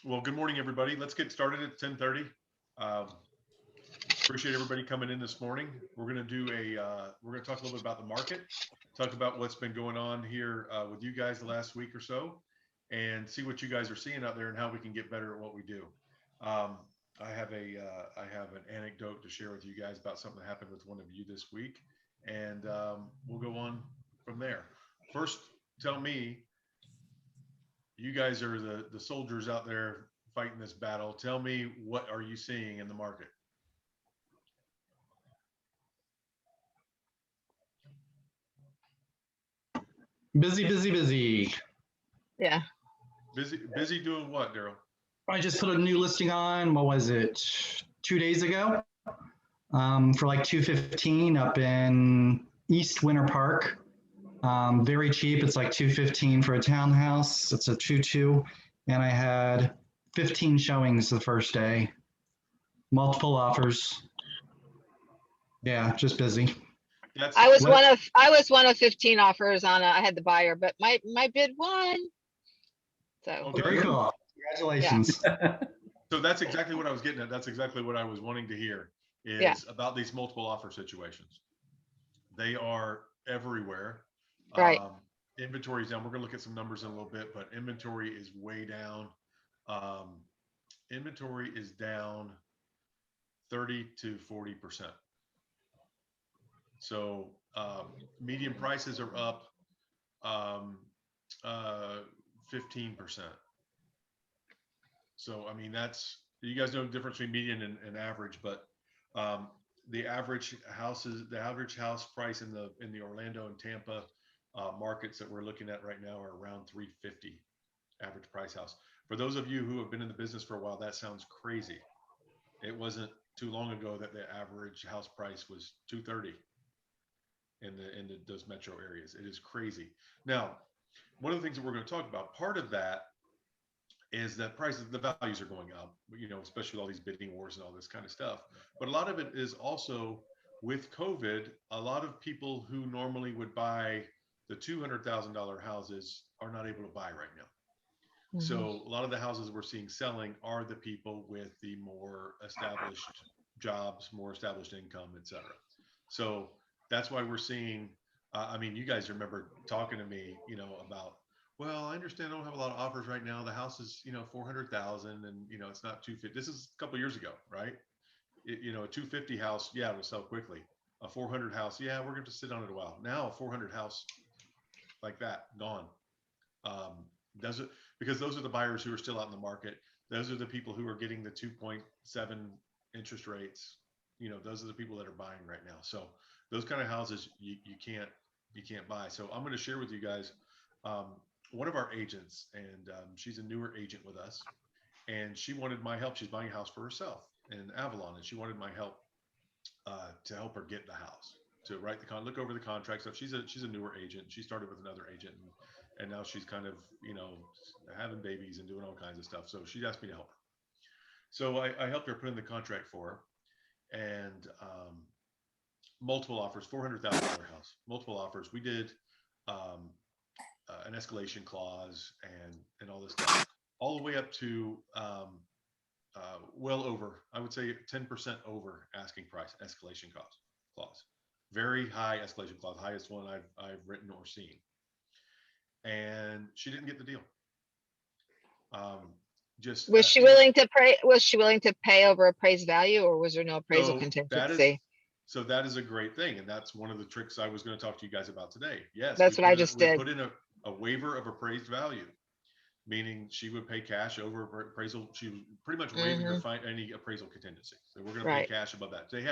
Well, good morning, everybody. Let's get started at 10:30. Um, Appreciate everybody coming in this morning. We're going to talk a little bit about the market, talk about what's been going on here with you guys the last week or so, and see what you guys are seeing out there and how we can get better at what we do. Um, I have an anecdote to share with you guys about something that happened with one of you this week, and we'll go on from there. First, tell me, you guys are the soldiers out there fighting this battle. Tell me, what are you seeing in the market? Busy, busy, busy. Yeah. Busy doing what, Daryl? I just put a new listing on, what was it, 2 days ago? For like 215 up in East Winter Park. Very cheap. It's like 215 for a townhouse. It's a 2-2. And I had 15 showings the first day. Multiple offers. Yeah, just busy. I was one of 15 offers on I had the buyer, but my bid won. So Okay. Very cool. Congratulations. So that's exactly what I was getting at. That's exactly what I was wanting to hear is Yeah. about these multiple offer situations. They are everywhere. Right. Inventory is down. We're going to look at some numbers in a little bit, but inventory is way down. Inventory is down 30 to 40%. So median prices are up 15%. So I mean, that's, you guys know the difference between median and average, but the average house price in the Orlando and Tampa markets that we're looking at right now are around 350 average price house. For those of you who have been in the business for a while, that sounds crazy. It wasn't too long ago that the average house price was 230 in those metro areas. It is crazy. Now, one of the things that we're going to talk about, part of that is that the values are going up, especially with all these bidding wars and all this kind of stuff. But a lot of it is also with COVID, a lot of people who normally would buy the $200,000 houses are not able to buy right now. Mm-hmm. So a lot of the houses we're seeing selling are the people with the more established jobs, more established income, et cetera. So that's why we're seeing, you guys remember talking to me, about, well, I understand I don't have a lot of offers right now. The house is, 400,000 and, it's not 250. This is a couple of years ago, right? A 250 house, yeah, it'll sell quickly. A 400 house, yeah, we're going to sit on it a while. Now a 400 house like that, gone. Does it, because those are the buyers who are still out in the market. Those are the people who are getting the 2.7 interest rates. Those are the people that are buying right now. So those kind of houses you can't buy. So I'm going to share with you guys one of our agents, and she's a newer agent with us, and she wanted my help. She's buying a house for herself in Avalon, and she wanted my help to help her get the house, to write look over the contract stuff. She's a newer agent. She started with another agent, and now she's kind of having babies and doing all kinds of stuff. So she asked me to help her. So I helped her put in the contract for her, and multiple offers, $400,000 house, multiple offers. We did an escalation clause and all this stuff, all the way up to well over, I would say 10% over asking price escalation clause. Very high escalation clause, highest one I've written or seen. And she didn't get the deal. Was she willing to pay over appraised value, or was there no appraisal contingency? So that is a great thing, and that's one of the tricks I was going to talk to you guys about today. Yes, that's what I just did. We put in a waiver of appraised value, meaning she would pay cash over appraisal. She was pretty much waiving her any appraisal contingency. So we're going to pay cash above that. They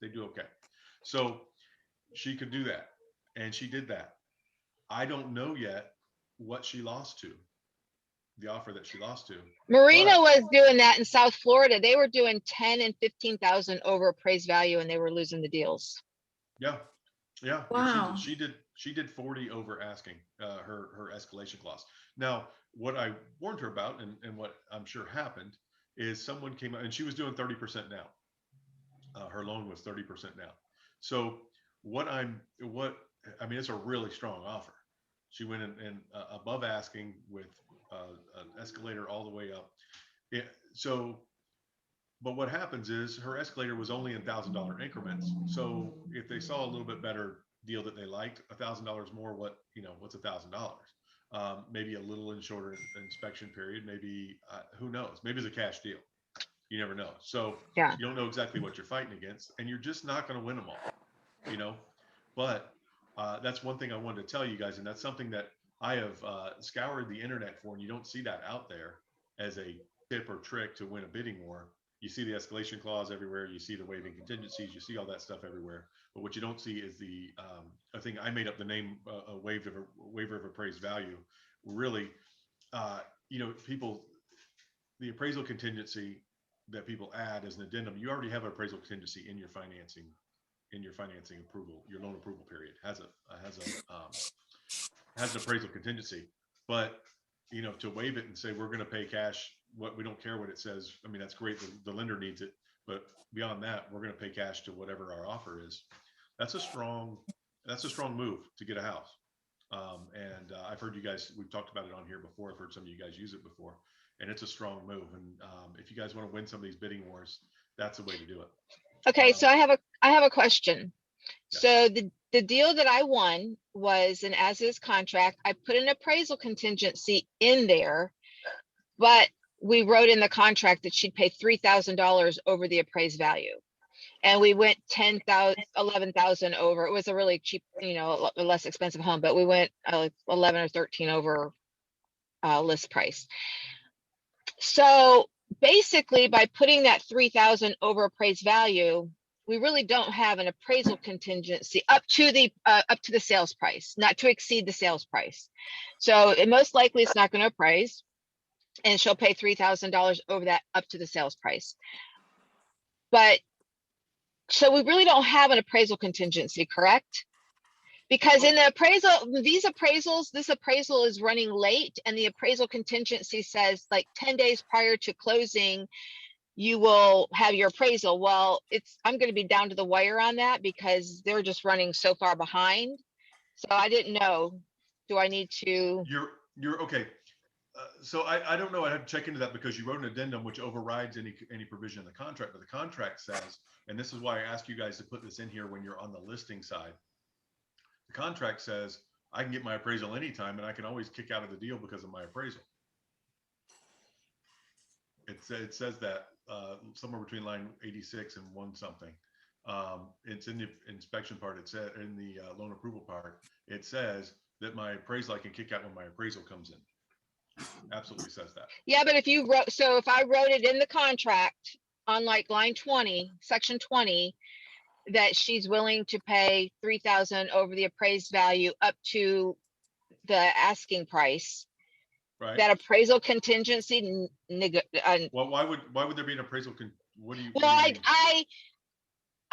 do okay. So she could do that, and she did that. I don't know yet what she lost to. The offer that she lost to. Marina was doing that in South Florida. They were doing 10 and 15,000 over appraised value, and they were losing the deals. Yeah. Wow. She did 40 over asking her escalation clause. Now, what I warned her about, and what I'm sure happened, is someone came out, and she was doing 30% now. Her loan was 30% now. So it's a really strong offer. She went in above asking with an escalator all the way up. So, but what happens is her escalator was only in $1,000 increments. So if they saw a little bit better deal that they liked, $1,000 more, what's $1,000? Maybe a little in shorter inspection period, maybe, who knows? Maybe it's a cash deal. You never know. So Yeah. you don't know exactly what you're fighting against, and you're just not going to win them all, But that's one thing I wanted to tell you guys, and that's something that I have scoured the internet for, and you don't see that out there as a tip or trick to win a bidding war. You see the escalation clause everywhere. You see the waiving contingencies. You see all that stuff everywhere. But what you don't see is I think I made up the name, a waiver of appraised value. Really, the appraisal contingency that people add as an addendum, you already have an appraisal contingency in your financing approval. Your loan approval period has an appraisal contingency. But to waive it and say we're going to pay cash, what we don't care what it says. I mean, that's great. The lender needs it, but beyond that, we're going to pay cash to whatever our offer is. That's a strong move to get a house. And I've heard you guys, we've talked about it on here before. I've heard some of you guys use it before, and it's a strong move. And if you guys want to win some of these bidding wars, that's the way to do it. Okay, so I have a question. Yeah. So the deal that I won was an as-is contract. I put an appraisal contingency in there, but we wrote in the contract that she'd pay $3,000 over the appraised value. And we went 10,000, 11,000 over. It was a really cheap, a less expensive home, but we went 11 or 13 over list price. So basically, by putting that 3,000 over appraised value, we really don't have an appraisal contingency up to the sales price, not to exceed the sales price. So most likely it's not going to appraise, and she'll pay $3,000 over that up to the sales price. But so we really don't have an appraisal contingency, correct? Because in the appraisal, this appraisal is running late, and the appraisal contingency says like 10 days prior to closing, you will have your appraisal. Well, I'm going to be down to the wire on that because they're just running so far behind. So I didn't know. Do I need to? You're okay. So I don't know. I have to check into that because you wrote an addendum which overrides any provision in the contract. But the contract says, and this is why I ask you guys to put this in here when you're on the listing side. The contract says I can get my appraisal anytime, and I can always kick out of the deal because of my appraisal. It says that somewhere between line 86 and 1 something. It's in the inspection part. It said in the loan approval part. It says that my appraisal I can kick out when my appraisal comes in. Absolutely says that. Yeah, but if I wrote it in the contract on like line 20, section 20, that she's willing to pay 3,000 over the appraised value up to the asking price. Right. That appraisal contingency. Well, why would there be an appraisal? What do you? Well,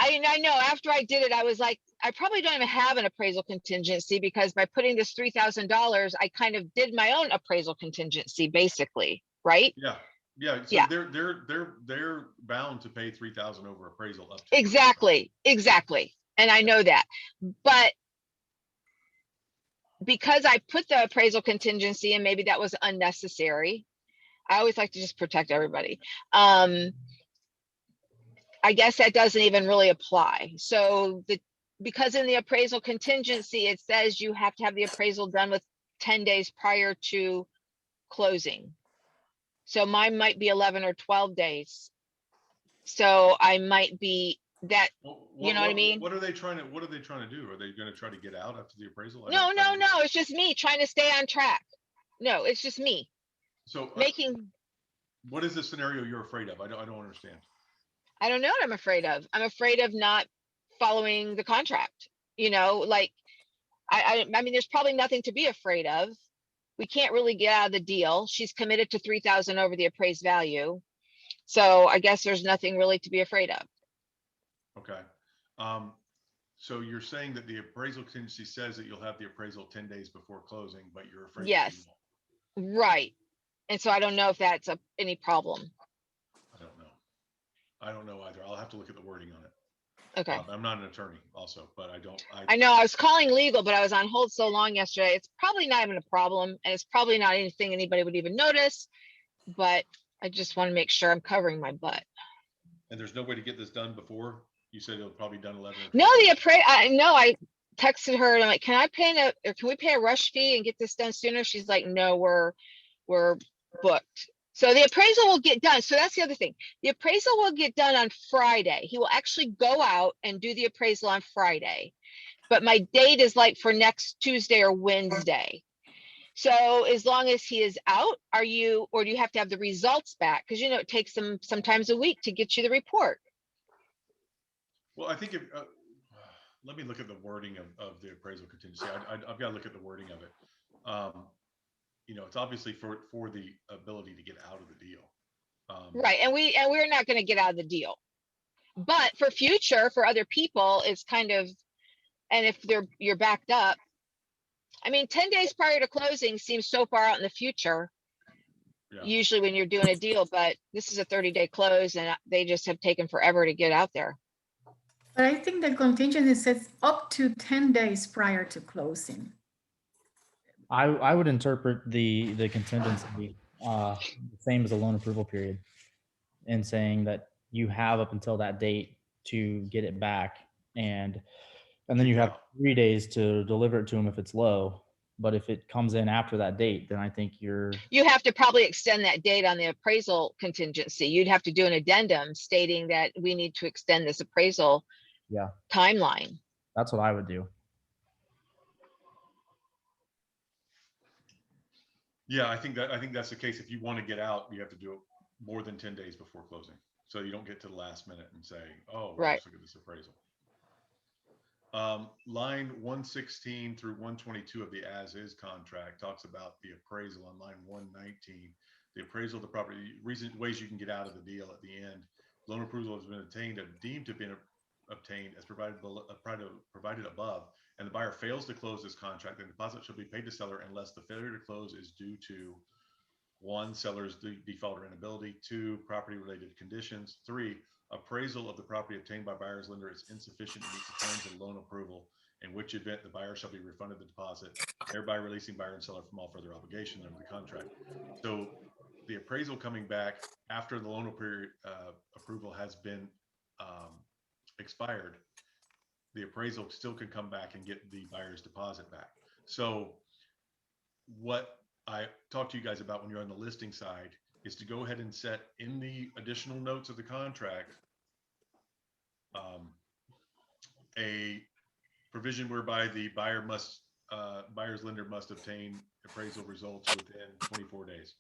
I know after I did it, I was like, I probably don't even have an appraisal contingency because by putting this $3,000, I kind of did my own appraisal contingency, basically, right? Yeah. So yeah. They're bound to pay 3,000 over appraisal up to. Exactly. And I know that, but because I put the appraisal contingency and maybe that was unnecessary. I always like to just protect everybody. I guess that doesn't even really apply. So because in the appraisal contingency, it says you have to have the appraisal done with 10 days prior to closing. So mine might be 11 or 12 days. So I might be that, you know what I mean? What are they trying to do? Are they going to try to get out after the appraisal? No. It's just me trying to stay on track. No, it's just me. So what is the scenario you're afraid of? I don't understand. I don't know what I'm afraid of. I'm afraid of not following the contract. Like I mean, there's probably nothing to be afraid of. We can't really get out of the deal. She's committed to 3,000 over the appraised value. So I guess there's nothing really to be afraid of. Okay. So you're saying that the appraisal contingency says that you'll have the appraisal 10 days before closing, but you're afraid. Yes. Right. And so I don't know if that's any problem. I don't know either. I'll have to look at the wording on it. Okay. I'm not an attorney also, but I know I was calling legal, but I was on hold so long yesterday. It's probably not even a problem and it's probably not anything anybody would even notice, but I just want to make sure I'm covering my butt. and there's no way to get this done before, you said it'll probably be done 11 or No, 12 days. I know I texted her and I'm like, can I pay or can we pay a rush fee and get this done sooner? She's like, no, we're booked. So the appraisal will get done. So that's the other thing. The appraisal will get done on Friday. He will actually go out and do the appraisal on Friday. But my date is like for next Tuesday or Wednesday. So as long as he is out, or do you have to have the results back? Because it takes them sometimes a week to get you the report. Well, I think let me look at the wording of the appraisal contingency. I've got to look at the wording of it. It's obviously for the ability to get out of the deal. Right. And we're not going to get out of the deal. But for future, for other people, it's kind of, and if you're backed up, I mean, 10 days prior to closing seems so far out in the future. Yeah. Usually when you're doing a deal, but this is a 30-day close and they just have taken forever to get out there. But I think the contingency says up to 10 days prior to closing. I would interpret the contingency the same as a loan approval period, and saying that you have up until that date to get it back, and then you have 3 days to deliver it to them if it's low. But if it comes in after that date, then I think you have to probably extend that date on the appraisal contingency. You'd have to do an addendum stating that we need to extend this appraisal timeline. That's what I would do. Yeah, I think that's the case. If you want to get out, you have to do it more than 10 days before closing. So you don't get to the last minute and say, oh, well, let's look at this appraisal. Line 116 through 122 of the as-is contract talks about the appraisal on line 119. The appraisal of the property, ways you can get out of the deal at the end. Loan approval has been obtained and deemed to have been obtained as provided above, and the buyer fails to close this contract, then the deposit shall be paid to seller unless the failure to close is due to 1, seller's default or inability, 2, property related conditions, 3, appraisal of the property obtained by buyer's lender is insufficient to meet the terms of loan approval, in which event the buyer shall be refunded the deposit, thereby releasing buyer and seller from all further obligation under the contract. So the appraisal coming back after the loan approval has been expired, the appraisal still can come back and get the buyer's deposit back. So what I talked to you guys about when you're on the listing side is to go ahead and set in the additional notes of the contract a provision whereby the buyer's lender must obtain appraisal results within 24 days,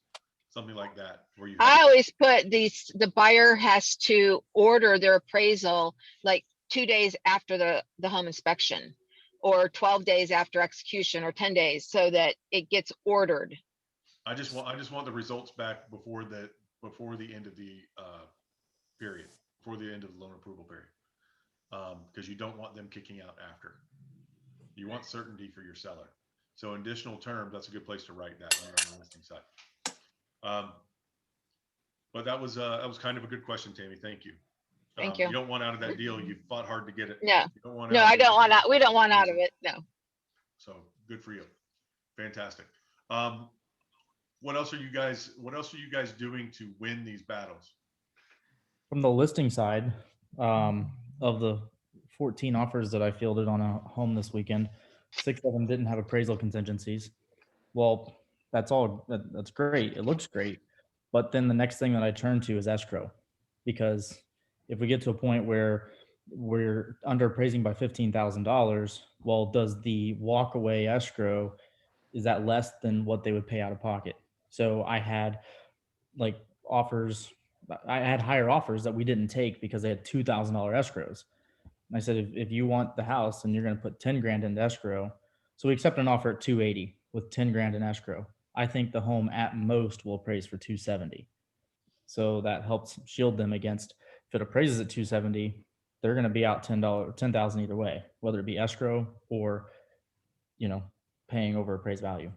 something like that. I always put the buyer has to order their appraisal like 2 days after the home inspection, or 12 days after execution, or 10 days, so that it gets ordered. I just want the results back before the end of the period, before the end of the loan approval period, because you don't want them kicking out after. You want certainty for your seller. So in additional terms, that's a good place to write that when you're on the listing side. But that was kind of a good question, Tammy. Thank you. Thank you. You don't want out of that deal. You fought hard to get it. No, no, I don't want out. We don't want out of it. No. So good for you. Fantastic. What else are you guys doing to win these battles? From the listing side, of the 14 offers that I fielded on a home this weekend, 6 of them didn't have appraisal contingencies. Well, that's great. It looks great. But then the next thing that I turn to is escrow, because if we get to a point where we're under appraising by $15,000, well, does the walkaway escrow, is that less than what they would pay out of pocket? So I had higher offers that we didn't take because they had $2,000 escrows. And I said, if you want the house and you're going to put 10 grand into escrow, so we accept an offer at 280 with 10 grand in escrow. I think the home at most will appraise for 270. So that helps shield them against, if it appraises at 270, they're going to be out $10,000 either way, whether it be escrow or, paying over appraised value.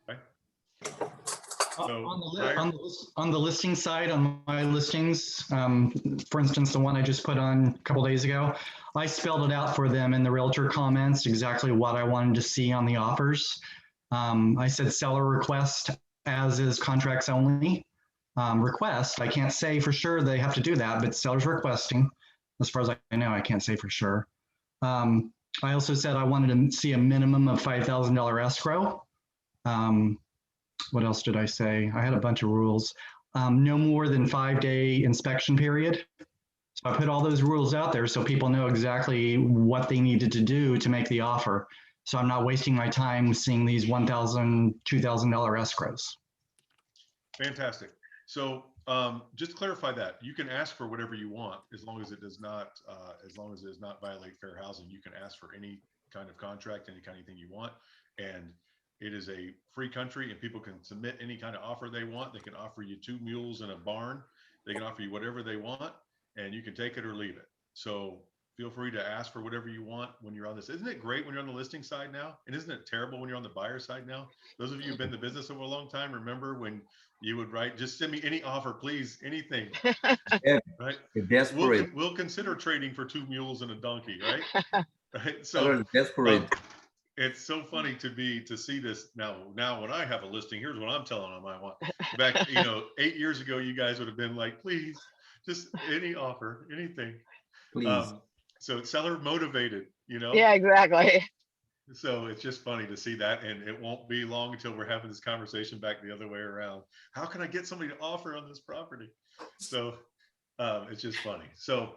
Okay. So On the listing side, on my listings, for instance, the one I just put on a couple days ago, I spelled it out for them in the realtor comments, exactly what I wanted to see on the offers. I said seller request as is contracts only. Request, I can't say for sure they have to do that, but seller's requesting. As far as I know, I can't say for sure. I also said I wanted to see a minimum of $5,000 escrow. What else did I say? I had a bunch of rules. No more than 5-day inspection period. So I put all those rules out there so people know exactly what they needed to do to make the offer. So I'm not wasting my time seeing these $1,000, $2,000 escrows. fantastic. So just to clarify that, you can ask for whatever you want as long as it does not, violate fair housing. You can ask for any kind of contract, any kind of thing you want. And it is a free country and people can submit any kind of offer they want. They can offer you 2 mules and a barn. They can offer you whatever they want and you can take it or leave it. So feel free to ask for whatever you want when you're on this. Isn't it great when you're on the listing side now? And isn't it terrible when you're on the buyer side now? Those of you who've been in the business over a long time, remember when you would write, just send me any offer, please, anything, Yeah, right? desperate. We'll consider trading for 2 mules and a donkey, right? Right. So Seller is desperate. it's so funny to see this now. Now, when I have a listing, here's what I'm telling them I want. Back, 8 years ago, you guys would have been like, please, just any offer, anything. Please. So it's seller motivated, Yeah, exactly. So it's just funny to see that. And it won't be long until we're having this conversation back the other way around. How can I get somebody to offer on this property? So it's just funny. So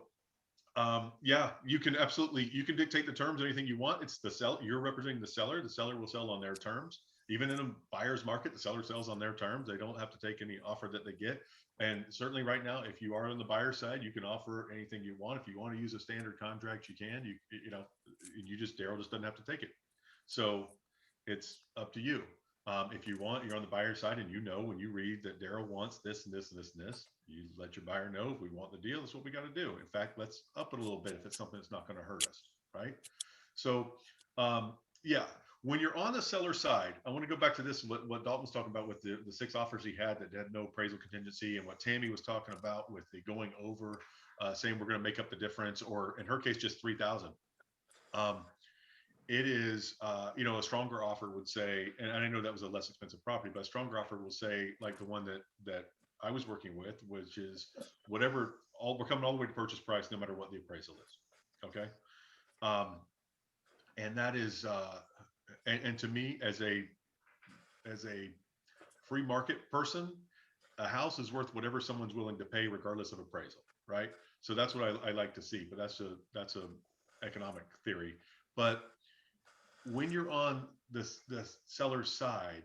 yeah, you can dictate the terms, anything you want. It's the seller, you're representing the seller will sell on their terms. Even in a buyer's market, the seller sells on their terms. They don't have to take any offer that they get. And certainly right now, if you are on the buyer side, you can offer anything you want. If you want to use a standard contract, you can, Daryl just doesn't have to take it. So it's up to you. If you want, you're on the buyer side and when you read that Daryl wants this and this and this and this, you let your buyer know, if we want the deal, that's what we got to do. In fact, let's up it a little bit if it's something that's not going to hurt us, right? So yeah, when you're on the seller side, I want to go back to this, what Dalton was talking about with the 6 offers he had that had no appraisal contingency, and what Tammy was talking about with the going over, saying we're going to make up the difference, or in her case, just 3,000. It is, a stronger offer would say, and I know that was a less expensive property, but a stronger offer will say, like the one that I was working with, which is we're coming all the way to purchase price, no matter what the appraisal is. Okay. And that is, and to me, as a free market person, a house is worth whatever someone's willing to pay, regardless of appraisal, right? So that's what I like to see, but that's a economic theory. But when you're on the seller's side,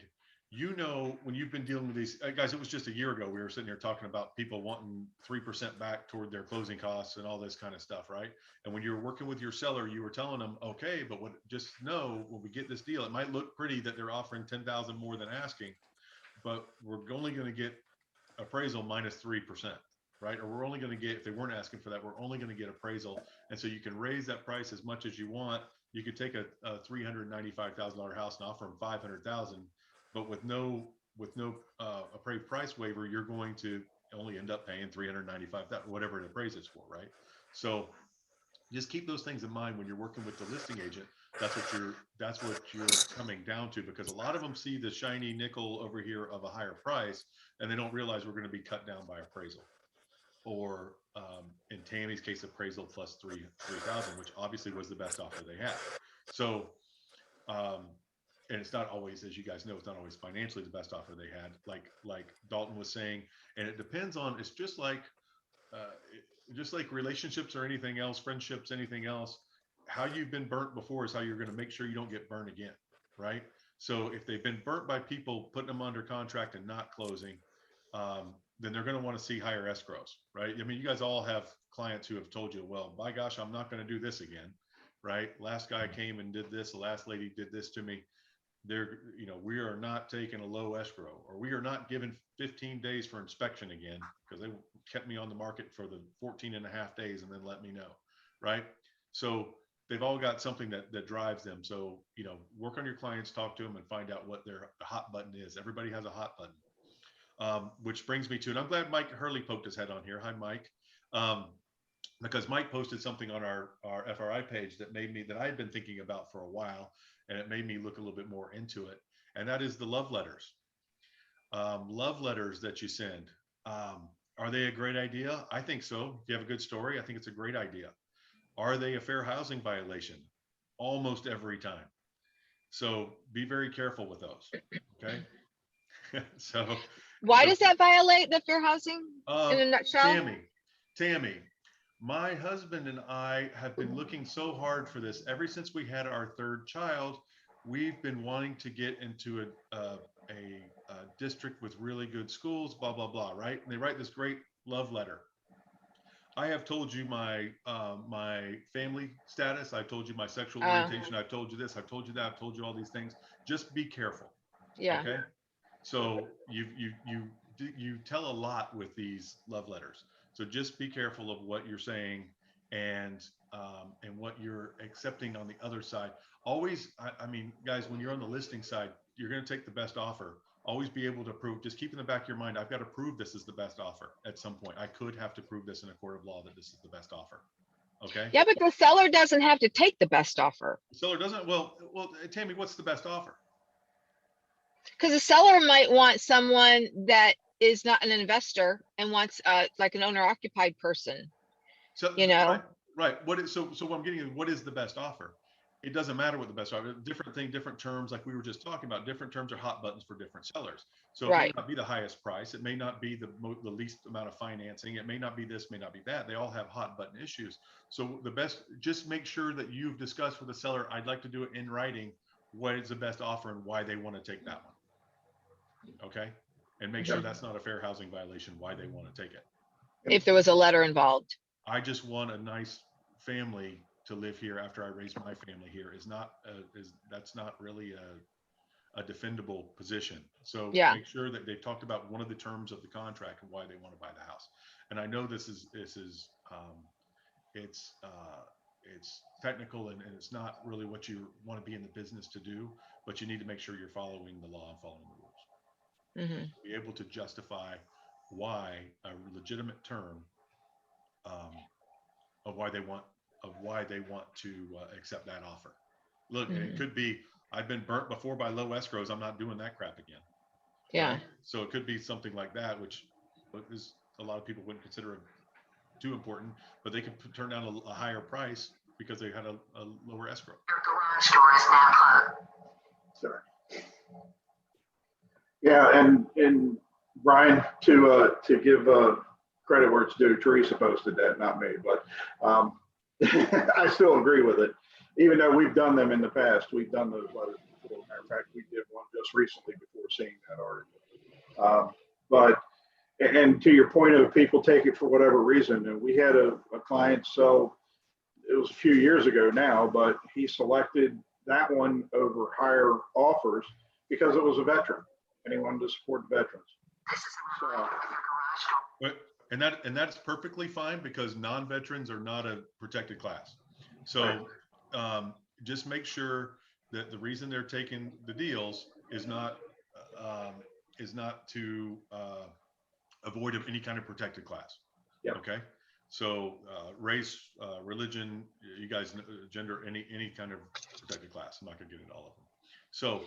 when you've been dealing with these guys, it was just a year ago we were sitting here talking about people wanting 3% back toward their closing costs and all this kind of stuff, right? And when you're working with your seller, you were telling them, okay, but just know when we get this deal, it might look pretty that they're offering 10,000 more than asking, but we're only going to get appraisal minus 3%, right? Or we're only going to get, if they weren't asking for that, we're only going to get appraisal. And so you can raise that price as much as you want. You could take a $395,000 house and offer them 500,000, but with no appraised price waiver, you're going to only end up paying $395,000, whatever it appraises for, right? So just keep those things in mind when you're working with the listing agent. That's what you're coming down to, because a lot of them see the shiny nickel over here of a higher price, and they don't realize we're going to be cut down by appraisal, or in Tammy's case, appraisal plus 3,000, which obviously was the best offer they had. So, and it's not always, as you guys know, it's not always financially the best offer they had. Like Dalton was saying, and it depends on. It's just like relationships or anything else, friendships, anything else. How you've been burnt before is how you're going to make sure you don't get burnt again, right? So if they've been burnt by people putting them under contract and not closing, then they're going to want to see higher escrows, right? I mean, you guys all have clients who have told you, well, by gosh, I'm not going to do this again, right? Last guy came and did this. The last lady did this to me. We are not taking a low escrow, or we are not given 15 days for inspection again, because they kept me on the market for the 14 and a half days and then let me know, right? So they've all got something that drives them. So, work on your clients, talk to them, and find out what their hot button is. Everybody has a hot button. Which brings me to, and I'm glad Mike Hurley poked his head on here. Hi, Mike. Because Mike posted something on our FRI page that I had been thinking about for a while, and it made me look a little bit more into it. And that is the love letters. Love letters that you send. Are they a great idea? I think so. If you have a good story, I think it's a great idea. Are they a fair housing violation? Almost every time. So be very careful with those. Okay. So Why does that violate the fair housing in a nutshell? Tammy, my husband and I have been looking so hard for this ever since we had our third child. We've been wanting to get into a district with really good schools, blah, blah, blah, right? And they write this great love letter. I have told you my family status. I've told you my sexual orientation. I've told you this. I've told you that. I've told you all these things. Just be careful. Yeah. Okay. So you tell a lot with these love letters. So just be careful of what you're saying and what you're accepting on the other side. Always, I mean, guys, when you're on the listing side, you're going to take the best offer. Always be able to prove, just keep in the back of your mind, I've got to prove this is the best offer at some point. I could have to prove this in a court of law that this is the best offer. Okay. Yeah, but the seller doesn't have to take the best offer. The seller doesn't. Well, Tammy, what's the best offer? Because the seller might want someone that is not an investor and wants like an owner occupied person. So You know, right. What is so what I'm getting is, what is the best offer? It doesn't matter what the best offer. Different thing, different terms, like we were just talking about. Different terms are hot buttons for different sellers. So it may Right. not be the highest price. It may not be the least amount of financing. It may not be this, may not be that. They all have hot button issues. So the best, just make sure that you've discussed with the seller. I'd like to do it in writing. What is the best offer and why they want to take that one? Okay, and make sure that's not a fair housing violation. Why they want to take it. if there was a letter involved. I just want a nice family to live here after I raise my family here. That's not really a defendable position. So Yeah. make sure that they've talked about one of the terms of the contract and why they want to buy the house. And I know this is it's technical and it's not really what you want to be in the business to do, but you need to make sure you're following the law and following the rules. Hmm. Be able to justify why a legitimate term of why they want to accept that offer. Look, and it could be, I've been burnt before by low escrows. I'm not doing that crap again. Yeah. Right? So it could be something like that, which is a lot of people wouldn't consider too important, but they could turn down a higher price because they had a lower escrow. Your garage door is now closed. Sorry. Yeah, and Brian, to give credit where it's due, Teresa posted that, not me, but I still agree with it. Even though we've done them in the past, we've done those letters before. Matter of fact, we did one just recently before seeing that article. But to your point of people take it for whatever reason, and we had a client, so it was a few years ago now, but he selected that one over higher offers because it was a veteran and he wanted to support the veterans. This is a reminder of your garage door. And that's perfectly fine because non-veterans are not a protected class. So just make sure that the reason they're taking the deals is not to avoid of any kind of protected class. Yep. Okay. So race, religion, you guys, gender, any kind of protected class. I'm not going to get into all of them. So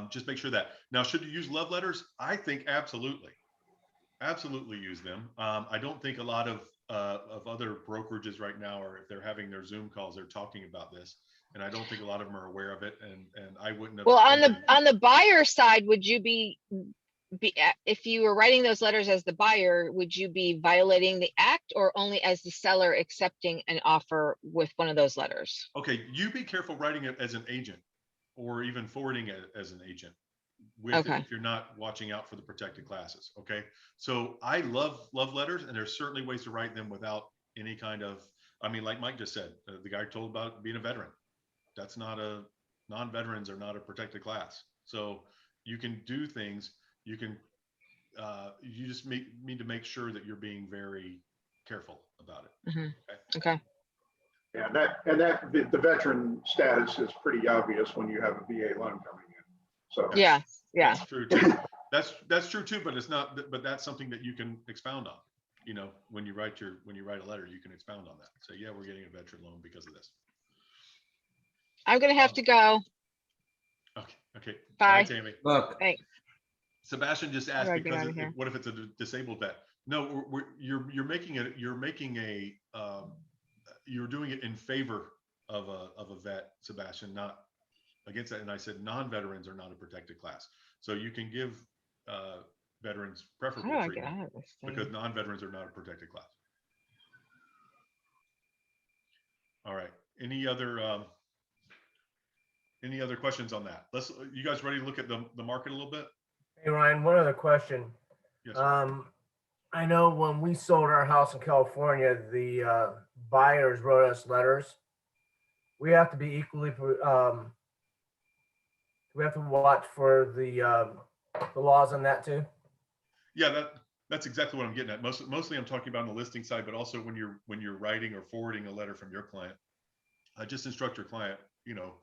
just make sure that. Now, should you use love letters? I think absolutely use them. I don't think a lot of other brokerages right now, or if they're having their Zoom calls, they're talking about this, and I don't think a lot of them are aware of it. And I wouldn't have. Well, on the buyer side, would you be if you were writing those letters as the buyer, would you be violating the act or only as the seller accepting an offer with one of those letters? Okay, you be careful writing it as an agent or even forwarding it as an agent Okay. if you're not watching out for the protected classes. Okay, so I love letters, and there's certainly ways to write them without any kind of, I mean, like Mike just said, the guy told about being a veteran. That's not non-veterans are not a protected class. So you can do things. You can, you just need to make sure that you're being very careful about it. Mm-hmm. Okay. Yeah, the veteran status is pretty obvious when you have a VA loan coming in. So Yeah. That's true too. That's true too, but it's not, but that's something that you can expound on. You know, when you write a letter, you can expound on that. Say, yeah, we're getting a veteran loan because of this. I'm gonna have to go. Okay. Bye. Tammy. Look, Thanks. Sebastian just asked Gotta get because outta here. what if it's a disabled vet? No, you're making you're doing it in favor of a vet, Sebastian, not against that. And I said non-veterans are not a protected class, so you can give veterans How do preferable I get treatment out of this thing? because non-veterans are not a protected class. All right. Any other questions on that? You guys ready to look at the market a little bit? Hey, Ryan, one other question. Yes. I know when we sold our house in California, the buyers wrote us letters. We have to be equally, we have to watch for the laws on that too. Yeah, that's exactly what I'm getting at. Mostly I'm talking about on the listing side, but also when you're writing or forwarding a letter from your client, just instruct your client, you know,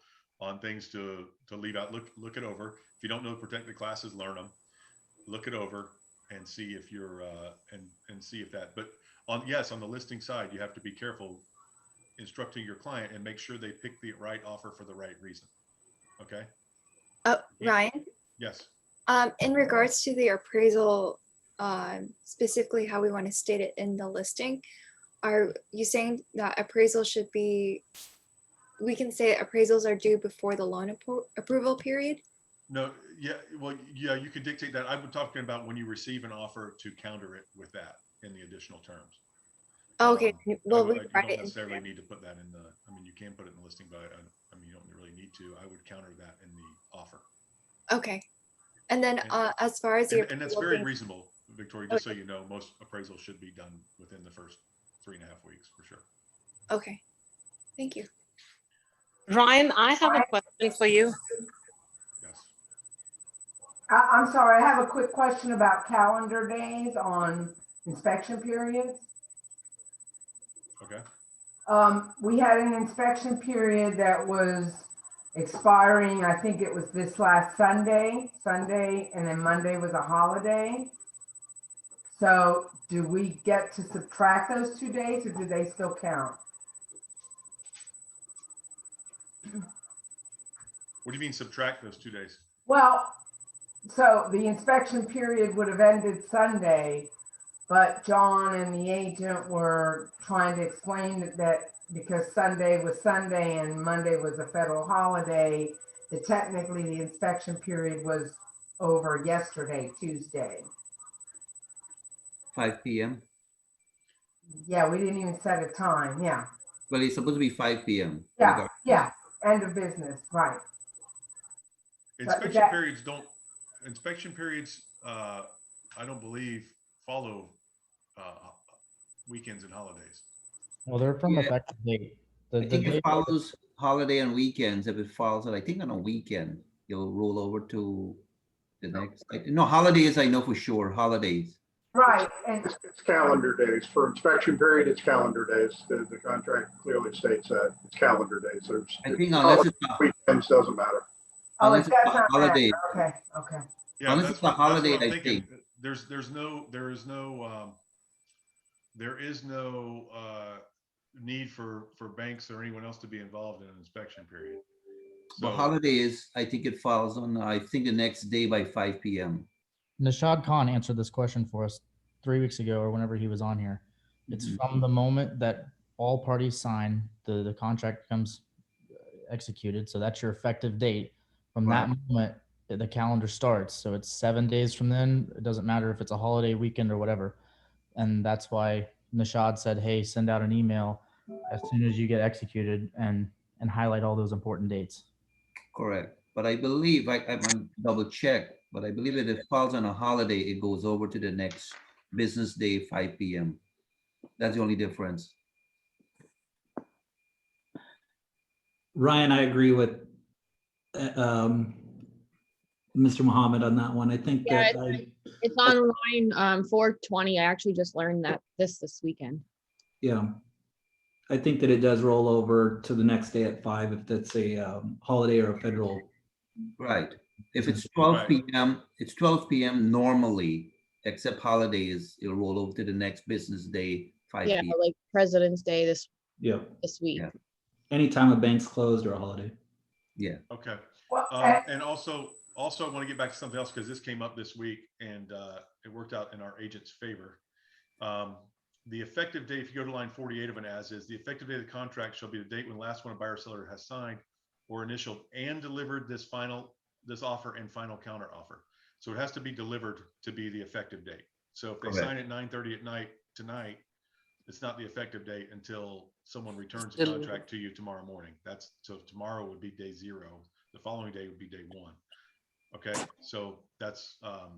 on things to leave out. Look it over. If you don't know protected classes, learn them. Look it over and see if you're and see if that. But on the listing side, you have to be careful instructing your client and make sure they pick the right offer for the right reason. Okay. Yeah. Ryan, Yes. in regards to the appraisal, specifically how we want to state it in the listing, are you saying that appraisal should be, we can say appraisals are due before the loan approval period? No, yeah, well, yeah, you could dictate that. I'm talking about when you receive an offer to counter it with that in the additional terms. Okay, well, we you write don't it in necessarily there. need to put that in the, I mean, you can put it in the listing, but I mean, you don't really need to. I would counter that in the offer. Okay. And then as far as the And that's approval very being- reasonable, Victoria, just so you know, most appraisals should be done within the first 3.5 weeks for sure. Okay, thank you. Ryan, I have a question for you. Yes. I'm sorry, I have a quick question about calendar days on inspection periods. Okay. We had an inspection period that was expiring, I think it was this last Sunday, and then Monday was a holiday. So do we get to subtract those 2 days or do they still count? What do you mean subtract those 2 days? Well, so the inspection period would have ended Sunday, but John and the agent were trying to explain that because Sunday was Sunday and Monday was a federal holiday, that technically the inspection period was over yesterday, Tuesday. 5 p.m. Yeah, we didn't even set a time. Yeah. Well, it's supposed to be 5 p.m. Yeah. Yeah. End of business. Right. Inspection periods, I don't believe follow weekends and holidays. Well, they're from Yeah. effective date. I The think date it follows holiday and weekends. If it falls, I think on a weekend, you'll roll over to the next. No, holidays, I know for sure. Holidays. Right. And It's calendar days. For inspection period, it's calendar days. The contract clearly states that it's calendar days. There's, I think unless it's weekends doesn't matter. unless it it's does a not holiday. matter. Okay. Yeah, Unless that's it's a holiday, what I'm I thinking. think. There is no need for banks or anyone else to be involved in an inspection period. But So holidays, I think it falls on, I think the next day by 5 p.m. Nishad Khan answered this question for us 3 weeks ago or whenever he was on here. It's Mhm. from the moment that all parties sign, the contract becomes executed. So that's your effective date. From that moment, the calendar starts. So it's 7 days from then. It doesn't matter if it's a holiday weekend or whatever. And that's why Nishad said, hey, send out an email as soon as you get executed and highlight all those important dates. Correct. But I believe, I'm gonna double check, but I believe that if it falls on a holiday, it goes over to the next business day, 5 p.m. That's the only difference. Ryan, I agree with Mr. Muhammad on that one. I think Yeah, that it's on line 420. I actually just learned that this weekend. yeah, I think that it does roll over to the next day at 5 if that's a holiday or a federal. Right. If it's 12 p.m., it's 12 p.m. normally, except holidays, it'll roll over to the next business day, 5 Yeah, p.m. like President's Day this Yeah, week. Yeah. anytime a bank's closed or a holiday. Yeah. Okay. Well, And also I want to get back to something else because this came up this week and it worked out in our agent's favor. The effective date, if you go to line 48 of an as is, the effective date of the contract shall be the date when last one a buyer seller has signed or initialed and delivered this offer and final counter offer. So it has to be delivered to be the effective date. So if they Correct. sign at 9:30 at night tonight, it's not the effective date until someone returns the Delivered. contract to you tomorrow morning. So tomorrow would be day 0. The following day would be day 1. Okay, so that's, I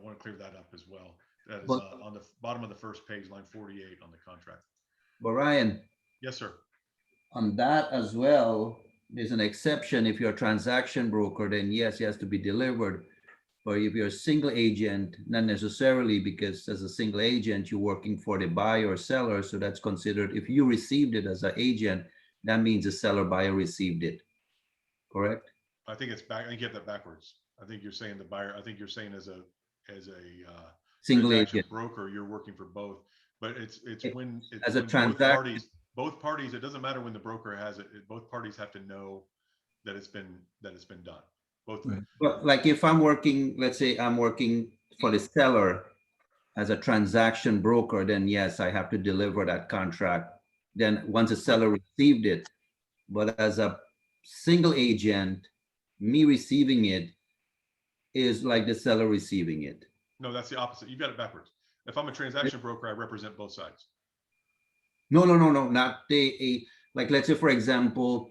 want to clear that up as well. That is But- on the bottom of the first page, line 48 on the contract. But Ryan, Yes, sir. on that as well, there's an exception. If you're a transaction broker, then yes, it has to be delivered. But if you're a single agent, not necessarily, because as a single agent, you're working for the buyer or seller. So that's considered, if you received it as an agent, that means the seller buyer received it. Correct? I think it's back. I think you have that backwards. I think you're saying the buyer, I think you're saying as a Single transaction agent. broker, you're working for both, but it's when it's As a when transaction. both parties, it doesn't matter when the broker has it, both parties have to know that it's been done. Both. Right. But like if I'm working, let's say I'm working for the seller as a transaction broker, then yes, I have to deliver that contract. Then once the seller received it, but as a single agent, me receiving it is like the seller receiving it. No, that's the opposite. You got it backwards. If I'm a transaction broker, I represent both sides. No, not like, let's say, for example,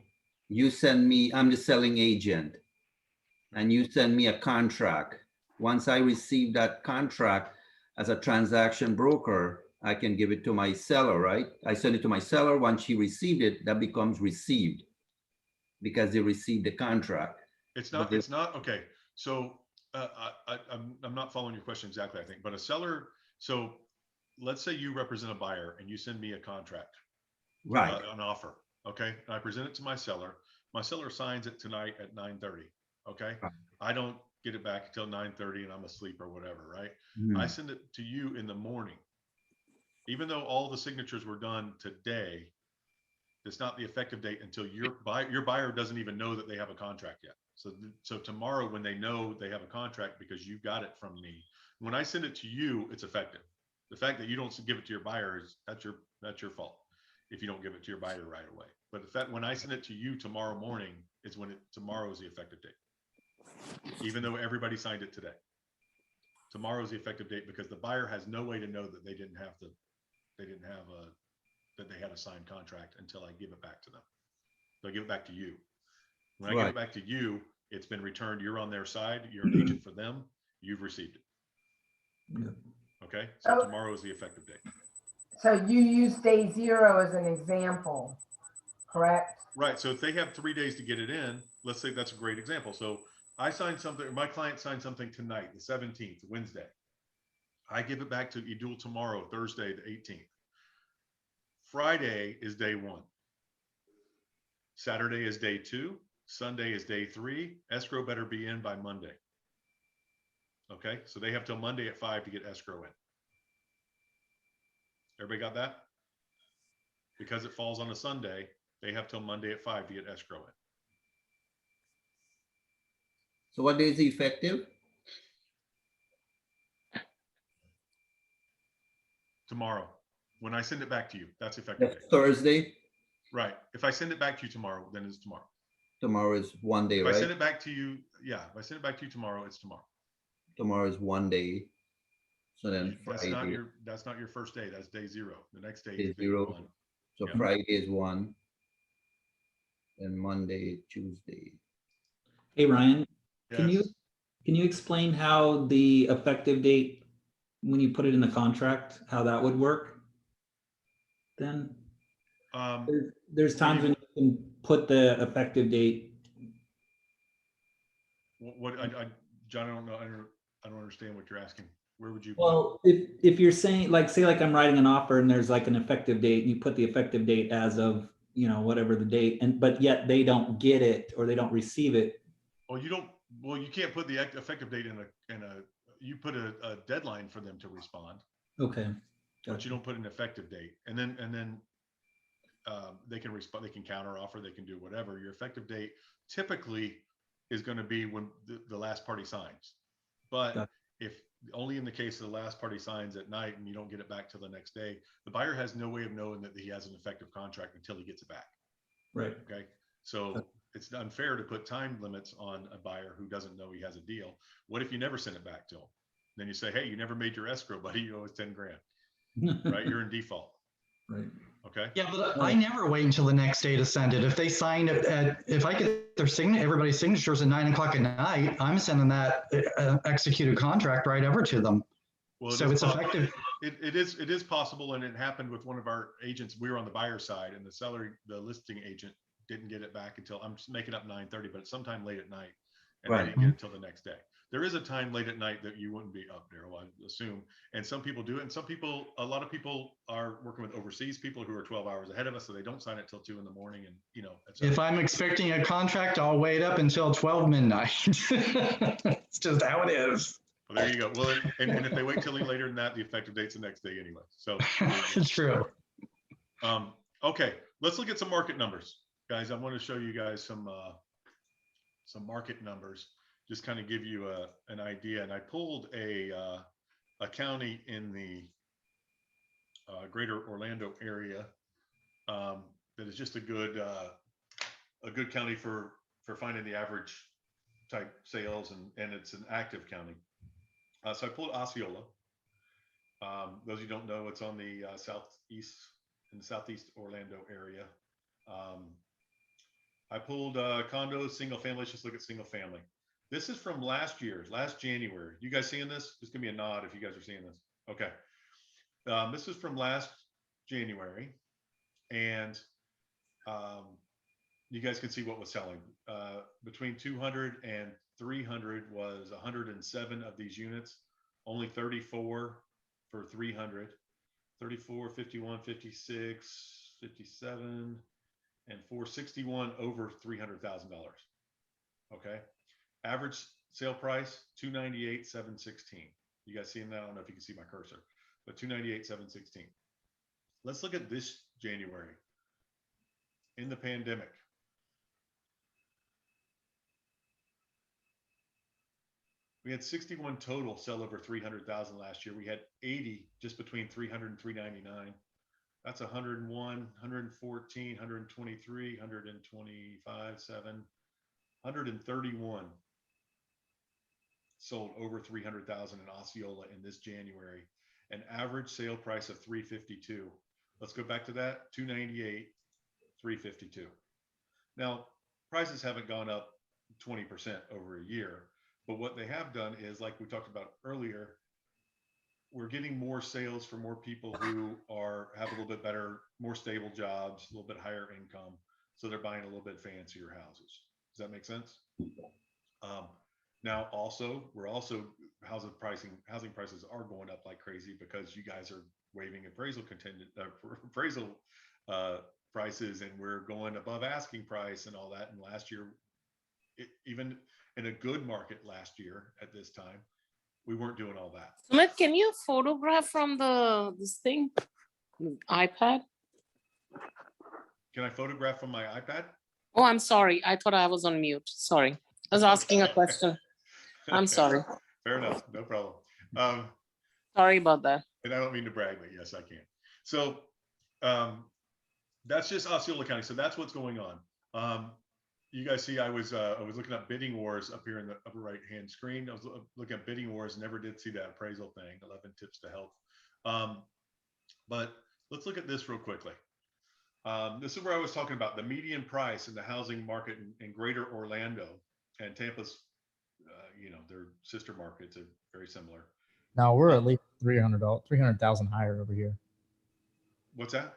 you send me, I'm the selling agent, and you send me a contract. Once I receive that contract as a transaction broker, I can give it to my seller, right? I send it to my seller. Once she received it, that becomes received because they received the contract. It's But not, they- it's not, okay. So I'm not following your question exactly, I think, but a seller, so let's say you represent a buyer and you send me a contract, Right. an offer, okay? And I present it to my seller. My seller signs it tonight at 9:30, okay? Right. I don't get it back until 9:30 and I'm asleep or whatever, right? Mhm. I send it to you in the morning. Even though all the signatures were done today, it's not the effective date until your buyer doesn't even know that they have a contract yet. So tomorrow when they know they have a contract because you got it from me, when I send it to you, it's effective. The fact that you don't give it to your buyer that's your fault if you don't give it to your buyer right away. But the fact when I send it to you tomorrow morning is when tomorrow is the effective date. Even though everybody signed it today. Tomorrow is the effective date because the buyer has no way to know that that they had a signed contract until I give it back to them. So I give it back to you. When I give Right. it back to you, it's been returned. You're on their side. You're an agent for them. You've received it. Yeah. Okay. So Oh. tomorrow is the effective date. So you use day 0 as an example, correct? Right. So if they have 3 days to get it in, let's say that's a great example. So I signed something, my client signed something tonight, the 17th, Wednesday. I give it back to Edul tomorrow, Thursday, the 18th. Friday is day 1. Saturday is day 2. Sunday is day 3. Escrow better be in by Monday. Okay, so they have till Monday at 5 to get escrow in. Everybody got that? Because it falls on a Sunday, they have till Monday at 5 to get escrow in. So what day is it effective? Tomorrow, when I send it back to you, that's effective That's date. Thursday. Right. If I send it back to you tomorrow, then it's tomorrow. Tomorrow is one day, If I send right? it back to you, yeah, if I send it back to you tomorrow, it's tomorrow. Tomorrow is one day. So then That's not Friday your first day. That's day 0. The next day is is day 0. 1. So Yeah. Friday is 1. And Monday, Tuesday. Hey, Ryan, can Yes. you explain how the effective date, when you put it in the contract, how that would work? Then there's times when you can put the effective date. John, I don't know. I don't understand what you're asking. Where would you? Well, if you're saying, like, say like I'm writing an offer and there's like an effective date and you put the effective date as of, whatever the date, but yet they don't get it or they don't receive it. Well, you don't. Well, you can't put the effective date you put a deadline for them to respond, Okay. but you don't put an effective date. And then they can respond, they can counter offer, they can do whatever. Your effective date typically is going to be when the last party signs. But Got if only in the case of the last party signs at night and you don't get it back till the next day, the buyer has no way of knowing that he has an effective contract until he gets it back. Right. Okay. So it's unfair to put time limits on a buyer who doesn't know he has a deal. What if you never send it back to him? Then you say, hey, you never made your escrow, buddy. You owe us 10 grand, right? You're in default. Right. Okay. Yeah, but I never wait until the next day to send it. If they signed it if I get their everybody's signatures at 9 o'clock at night, I'm sending that executed contract right over to them. Well, so it's effective. It is possible, and it happened with one of our agents. We were on the buyer side, and the listing agent didn't get it back until, I'm just making up 9:30, but it's sometime late at night, and they didn't get it till the next day. There is a time late at night that you wouldn't be up there, I assume, and some people do it, and a lot of people are working with overseas people who are 12 hours ahead of us, so they don't sign it till 2 in the morning, and if I'm expecting a contract, I'll wait up until 12 midnight. It's just how it is. Well, there you go. Well, and if they wait till later than that, the effective date's the next day anyway. So it's true. Okay, let's look at some market numbers, guys. I want to show you guys some market numbers, just kind of give you an idea. And I pulled a county in the greater Orlando area that is just a good county for finding the average type sales, and it's an active county. So I pulled Osceola. Those of you who don't know, it's on the southeast Orlando area. I pulled condos, single family. Let's just look at single family. This is from last January. You guys seeing this? Just give me a nod if you guys are seeing this. Okay. This is from last January, and you guys can see what was selling. Between 200 and 300 was 107 of these units, only 34 for 300, 34, 51, 56, 57, and 461 over $300,000. Okay. Average sale price, 298,716. You guys seeing that? I don't know if you can see my cursor, but 298,716. Let's look at this January in the pandemic. We had 61 total sell over 300,000 last year. We had 80 just between 300 and 399. That's 101, 114, 123, 125, 7, 131 sold over 300,000 in Osceola in this January. An average sale price of 352. Let's go back to that, 298, 352. Now, prices haven't gone up 20% over a year. But what they have done is, like we talked about earlier, we're getting more sales for more people who have a little bit better, more stable jobs, a little bit higher income. So they're buying a little bit fancier houses. Does that make sense? Now, housing prices are going up like crazy because you guys are waiving appraisal prices, and we're going above asking price and all that. And last year, even in a good market last year at this time, we weren't doing all that. Sumit, can you photograph from this thing, iPad? Can I photograph from my iPad? Oh, I'm sorry. I thought I was on mute. Sorry. I was asking a question. I'm sorry. Fair enough. No problem. Sorry about that. And I don't mean to brag, but yes, I can. So that's just Osceola County. So that's what's going on. You guys see, I was looking up bidding wars up here in the upper right hand screen. I was looking at bidding wars, never did see that appraisal thing, 11 tips to help. But let's look at this real quickly. This is where I was talking about the median price in the housing market in greater Orlando, and Tampa's, their sister markets are very similar. Now we're at least 300,000 higher over here. What's that?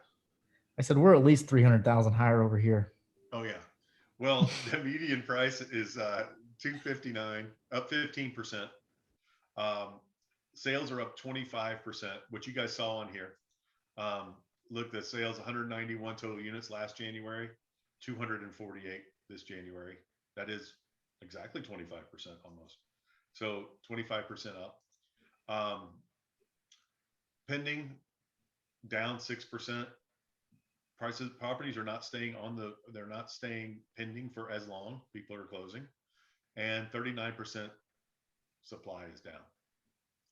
I said we're at least 300,000 higher over here. Oh yeah. Well, the median price is 259, up 15%. Sales are up 25%, which you guys saw on here. Look, the sales 191 total units last January, 248 this January. That is exactly 25% almost. So 25% up. Pending down 6%. Prices, properties are not staying they're not staying pending for as long. People are closing, and 39% supply is down.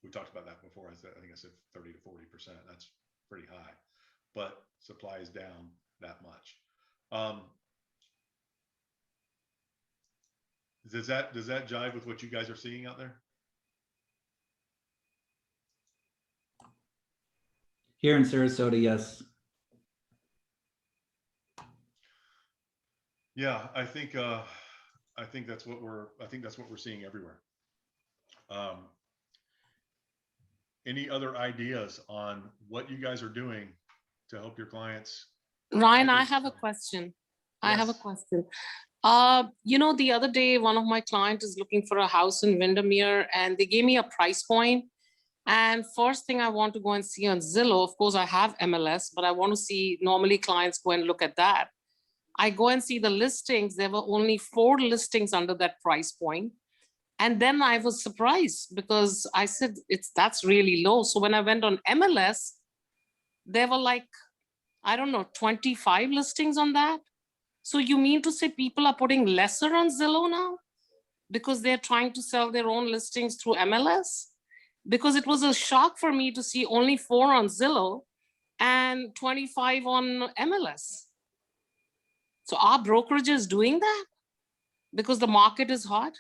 We talked about that before. I think I said 30 to 40%. That's pretty high, but supply is down that much. Does that jive with what you guys are seeing out there? Here in Sarasota, yes. Yeah, I think that's what we're seeing everywhere. Any other ideas on what you guys are doing to help your clients? Ryan, I have a question. I have a question. The other day, one of my clients is looking for a house in Windermere, and they gave me a price point. And first thing I want to go and see on Zillow, of course I have MLS, but I want to see, normally clients go and look at that. I go and see the listings. There were only 4 listings under that price point. And then I was surprised because I said, that's really low. So when I went on MLS, there were like, I don't know, 25 listings on that. So you mean to say people are putting lesser on Zillow now because they're trying to sell their own listings through MLS? Because it was a shock for me to see only 4 on Zillow and 25 on MLS. So are brokerages doing that because the market is hot?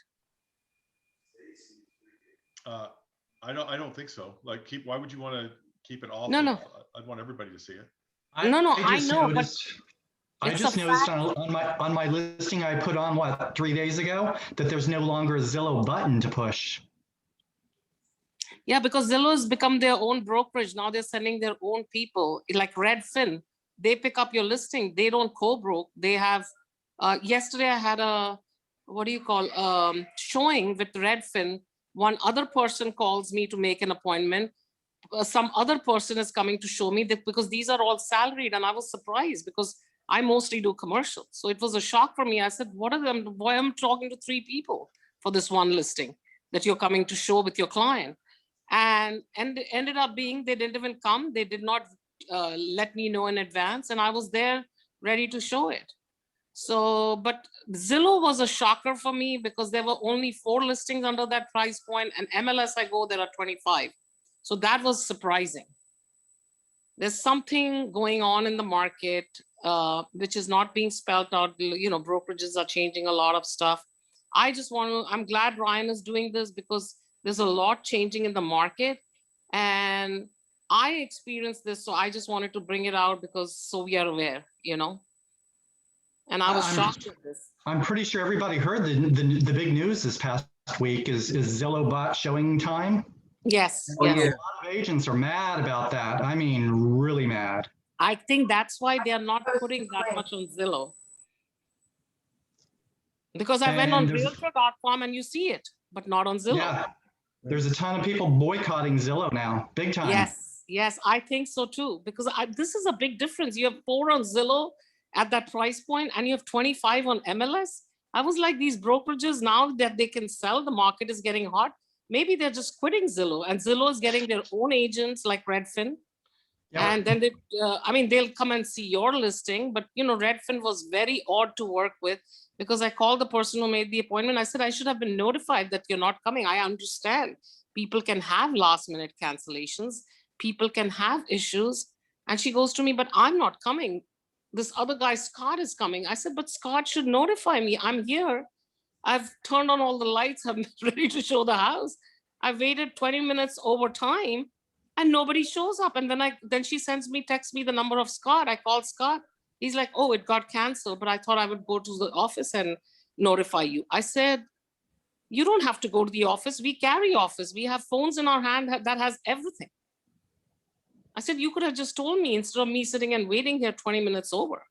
I don't think so. Like, why would you want to keep it off? No. I'd want everybody to see it. I know, but I just noticed on my listing I put on 3 days ago that there's no longer a Zillow button to push. Yeah, because Zillow has become their own brokerage. Now they're sending their own people, like Redfin. They pick up your listing. They don't co-broke. They have, yesterday I had a, showing with Redfin. One other person calls me to make an appointment. Some other person is coming to show me that, because these are all salaried, and I was surprised because I mostly do commercial. So it was a shock for me. I said, what are them? Why am I talking to 3 people for this one listing that you're coming to show with your client? And ended up being, they didn't even come. They did not let me know in advance, and I was there ready to show it. So, but Zillow was a shocker for me because there were only 4 listings under that price point, and MLS I go, there are 25. So that was surprising. There's something going on in the market which is not being spelled out. Brokerages are changing a lot of stuff. I'm glad Ryan is doing this because there's a lot changing in the market, and I experienced this. So I just wanted to bring it out because so we are aware, and I was shocked with this. I'm pretty sure everybody heard the big news this past week is Zillow bot showing time. Yes. A lot of agents are mad about that. I mean, really mad. I think that's why they are not putting that much on Zillow. Because I went on realtor.com and you see it, but not on Zillow. Yeah, there's a ton of people boycotting Zillow now, big time. Yes, I think so too. Because this is a big difference. You have 4 on Zillow at that price point, and you have 25 on MLS. I was like, these brokerages, now that they can sell, the market is getting hot. Maybe they're just quitting Zillow, and Zillow is getting their own agents like Redfin. Yeah. And then they'll come and see your listing. But Redfin was very odd to work with, because I called the person who made the appointment. I said, I should have been notified that you're not coming. I understand people can have last minute cancellations. People can have issues. And she goes to me, but I'm not coming. This other guy, Scott, is coming. I said, but Scott should notify me. I'm here. I've turned on all the lights. I'm ready to show the house. I waited 20 minutes over time and nobody shows up. And then she texts me the number of Scott. I called Scott. He's like, oh, it got canceled, but I thought I would go to the office and notify you. I said, you don't have to go to the office. We carry office. We have phones in our hand that has everything. I said, you could have just told me instead of me sitting and waiting here 20 minutes over.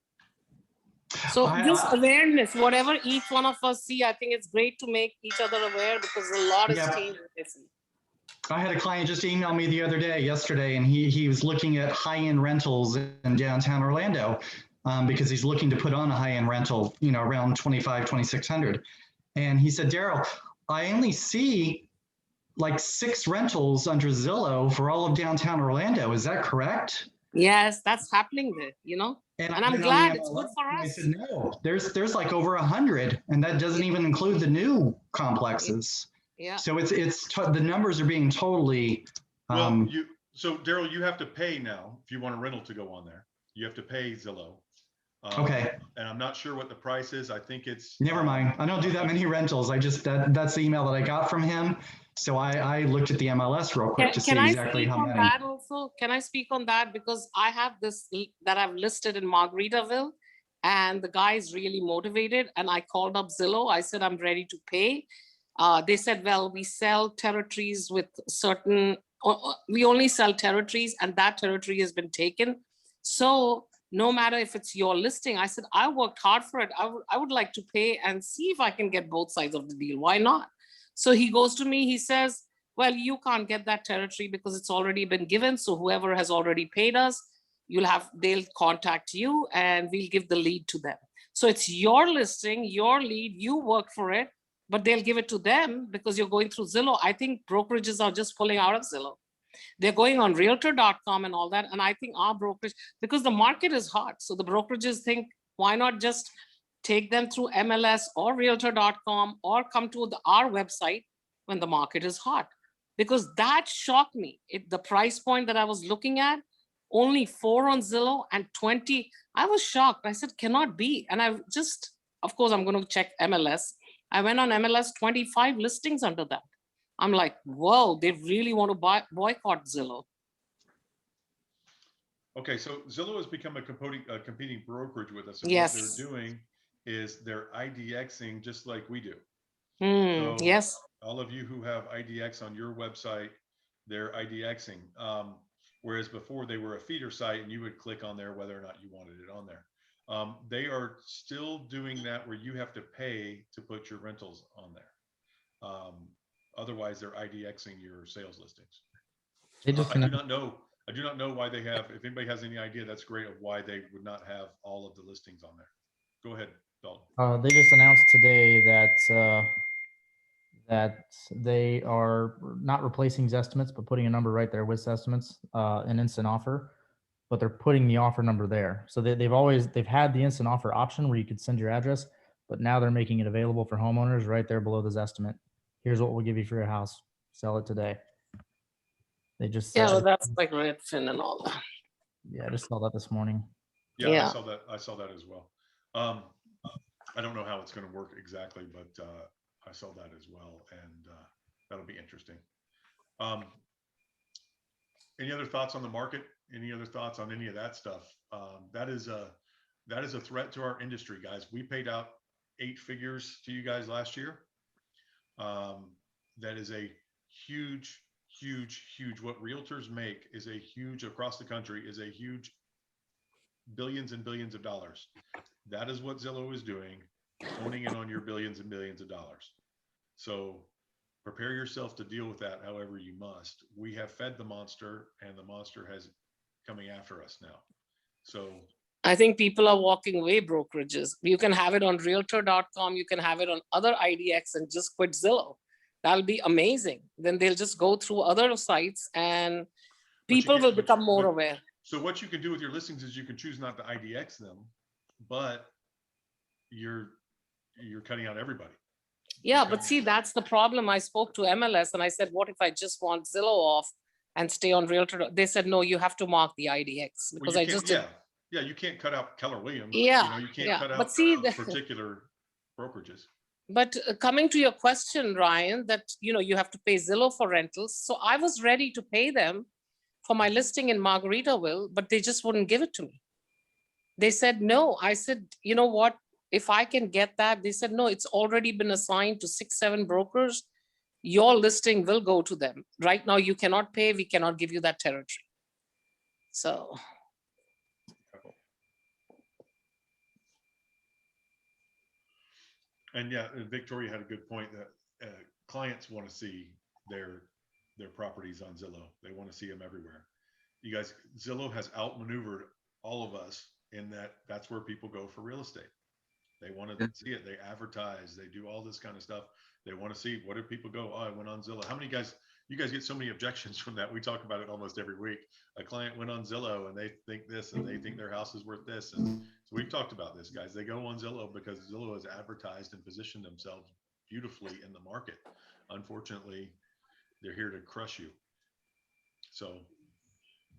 So this awareness, whatever each one of us see, I think it's great to make each other aware, because a lot is changing. I had a client just email me yesterday, and he was looking at high-end rentals in downtown Orlando because he's looking to put on a high-end rental, around $2,500, $2,600. And he said, Daryl, I only see like 6 rentals under Zillow for all of downtown Orlando. Is that correct? Yes, that's happening there, you know? And I've I'm been on the glad it's good MLS, for and I us. said, no, there's like over 100, and that doesn't even include the new complexes. Yeah. So the numbers are being totally. Well, so Daryl, you have to pay now if you want a rental to go on there. You have to pay Zillow. Okay. And I'm not sure what the price is. I think it's. Never mind. I don't do that many rentals. I just that's the email that I got from him. So I looked at the MLS real quick to see Can I exactly speak how on many. that also? Can I speak on that? Because I have this that I've listed in Margaritaville, and the guy is really motivated. And I called up Zillow. I said, I'm ready to pay. They said, well, we sell territories with certain, we only sell territories, and that territory has been taken. So no matter if it's your listing, I said, I worked hard for it. I would like to pay and see if I can get both sides of the deal. Why not? So he goes to me, he says, well, you can't get that territory because it's already been given. So whoever has already paid us, they'll contact you and we'll give the lead to them. So it's your listing, your lead, you work for it, but they'll give it to them because you're going through Zillow. I think brokerages are just pulling out of Zillow. They're going on realtor.com and all that. And I think our brokerage, because the market is hot. So the brokerages think, why not just take them through MLS or realtor.com or come to our website when the market is hot? Because that shocked me. The price point that I was looking at, only 4 on Zillow and 20. I was shocked. I said, cannot be. And of course, I'm going to check MLS. I went on MLS, 25 listings under that. I'm like, whoa, they really want to boycott Zillow. Okay, so Zillow has become a competing brokerage with us. And yes. What they're doing is they're IDXing just like we do. So yes. All of you who have IDX on your website, they're IDXing. Whereas before they were a feeder site and you would click on there whether or not you wanted it on there. They are still doing that where you have to pay to put your rentals on there. Otherwise, they're IDXing your sales listings. I do not know why they have. If anybody has any idea, that's great of why they would not have all of the listings on there. Go ahead, Dalton. They just announced today that they are not replacing Zestimates, but putting a number right there with Zestimates, an instant offer, but they're putting the offer number there. So they've had the instant offer option where you could send your address, but now they're making it available for homeowners right there below the Zestimate. Here's what we'll give you for your house. Sell it today. They just well, that's like Redfin and all that. Yeah, I just saw that this morning. Yeah. I saw that as well. I don't know how it's going to work exactly, but I saw that as well, and that'll be interesting. Any other thoughts on the market? Any other thoughts on any of that stuff? That is a threat to our industry, guys. We paid out 8 figures to you guys last year. That is a huge, what realtors make is a huge, across the country, is a huge billions and billions of dollars. That is what Zillow is doing, honing in on your billions and billions of dollars. So prepare yourself to deal with that however you must. We have fed the monster, and the monster has coming after us now. So I think people are walking away brokerages. You can have it on realtor.com. You can have it on other IDX and just quit Zillow. That'll be amazing. Then they'll just go through other sites and people will become more aware. So what you can do with your listings is you can choose not to IDX them, but you're cutting out everybody. Yeah, but see, that's the problem. I spoke to MLS and I said, what if I just want Zillow off and stay on Realtor? They said, no, you have to mark the IDX because well, I just did. Yeah, you can't cut out Keller Williams. Yeah, you can't cut out but see, particular brokerages. But coming to your question, Ryan, that you have to pay Zillow for rentals. So I was ready to pay them for my listing in Margaritaville, but they just wouldn't give it to me. They said no. I said, you know what? If I can get that, they said no. It's already been assigned to 6-7 brokers. Your listing will go to them. Right now, you cannot pay. We cannot give you that territory. So. And yeah, Victoria had a good point that clients want to see their properties on Zillow. They want to see them everywhere. You guys, Zillow has outmaneuvered all of us in that that's where people go for real estate. They want to see it. They advertise. They do all this kind of stuff. They want to see, what do people go? Oh, I went on Zillow. How many guys? You guys get so many objections from that. We talk about it almost every week. A client went on Zillow and they think this, and they think their house is worth this. And so we've talked about this, guys. They go on Zillow because Zillow has advertised and positioned themselves beautifully in the market. Unfortunately, they're here to crush you. So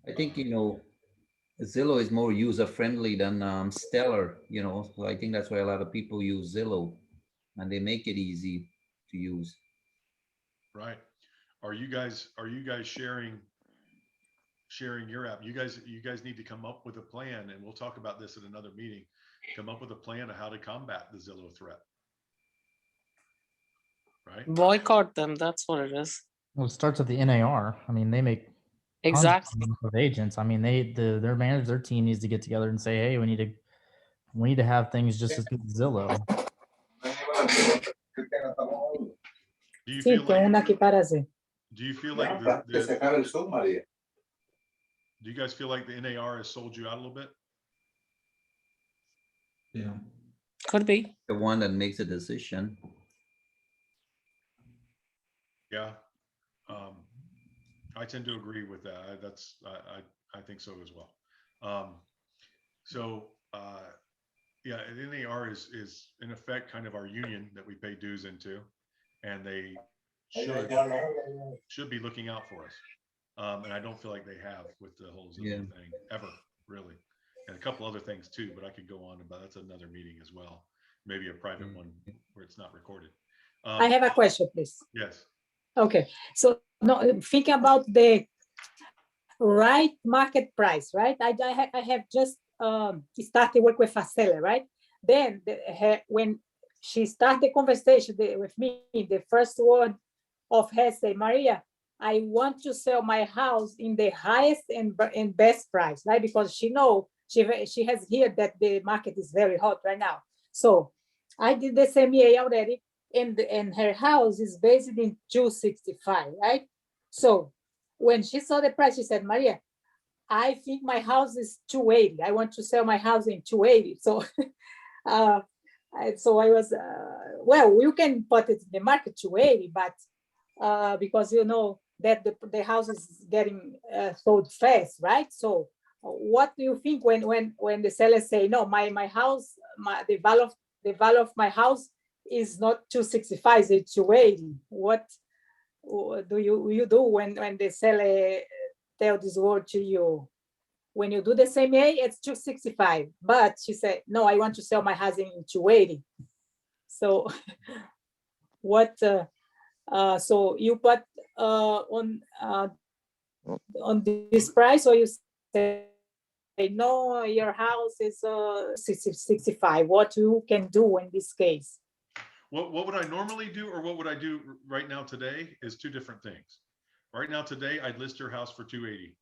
I think, Zillow is more user friendly than Stellar, so I think that's why a lot of people use Zillow, and they make it easy to use. right. Are you guys sharing your app? You guys need to come up with a plan, and we'll talk about this at another meeting. Come up with a plan of how to combat the Zillow threat. Right? Boycott them. That's what it is. Well, it starts at the NAR. I mean, they make tons of Exactly. money with agents. I mean, their manager, their team needs to get together and say, hey, we need to have things just as good as Zillow. Do you feel like do you guys feel like the NAR has sold you out a little bit? Yeah. Could be. The one that makes a decision. Yeah. I tend to agree with that. I think so as well. Yeah, the NAR is in effect kind of our union that we pay dues into, and they should be looking out for us. And I don't feel like they have with the whole Zillow thing ever, really. And a couple other things too, but I could go on about, that's another meeting as well. Maybe a private one where it's not recorded. I have a question, please. Yes. Okay, so no, think about the right market price, right? I have just started work with a seller, right? Then when she started the conversation with me, the first word of her say, Maria, I want to sell my house in the highest and best price, right? Because she know she has heard that the market is very hot right now. So I did the same EA already, and her house is based in 265, right? So when she saw the price, she said, Maria, I think my house is 280. I want to sell my house in 280. So so I was, well, you can put it in the market 280, but because you know that the house is getting sold fast, right? So what do you think when the sellers say, no, my house, the value of my house is not 265, it's 280? What do you do when the seller tell this word to you? When you do the same A, it's 265, but she said, no, I want to sell my house in 280. So what, so you put on this price, or you say, no, your house is 65. What you can do in this case? What would I normally do, or what would I do right now today is two different things. Right now today, I'd list her house for 280.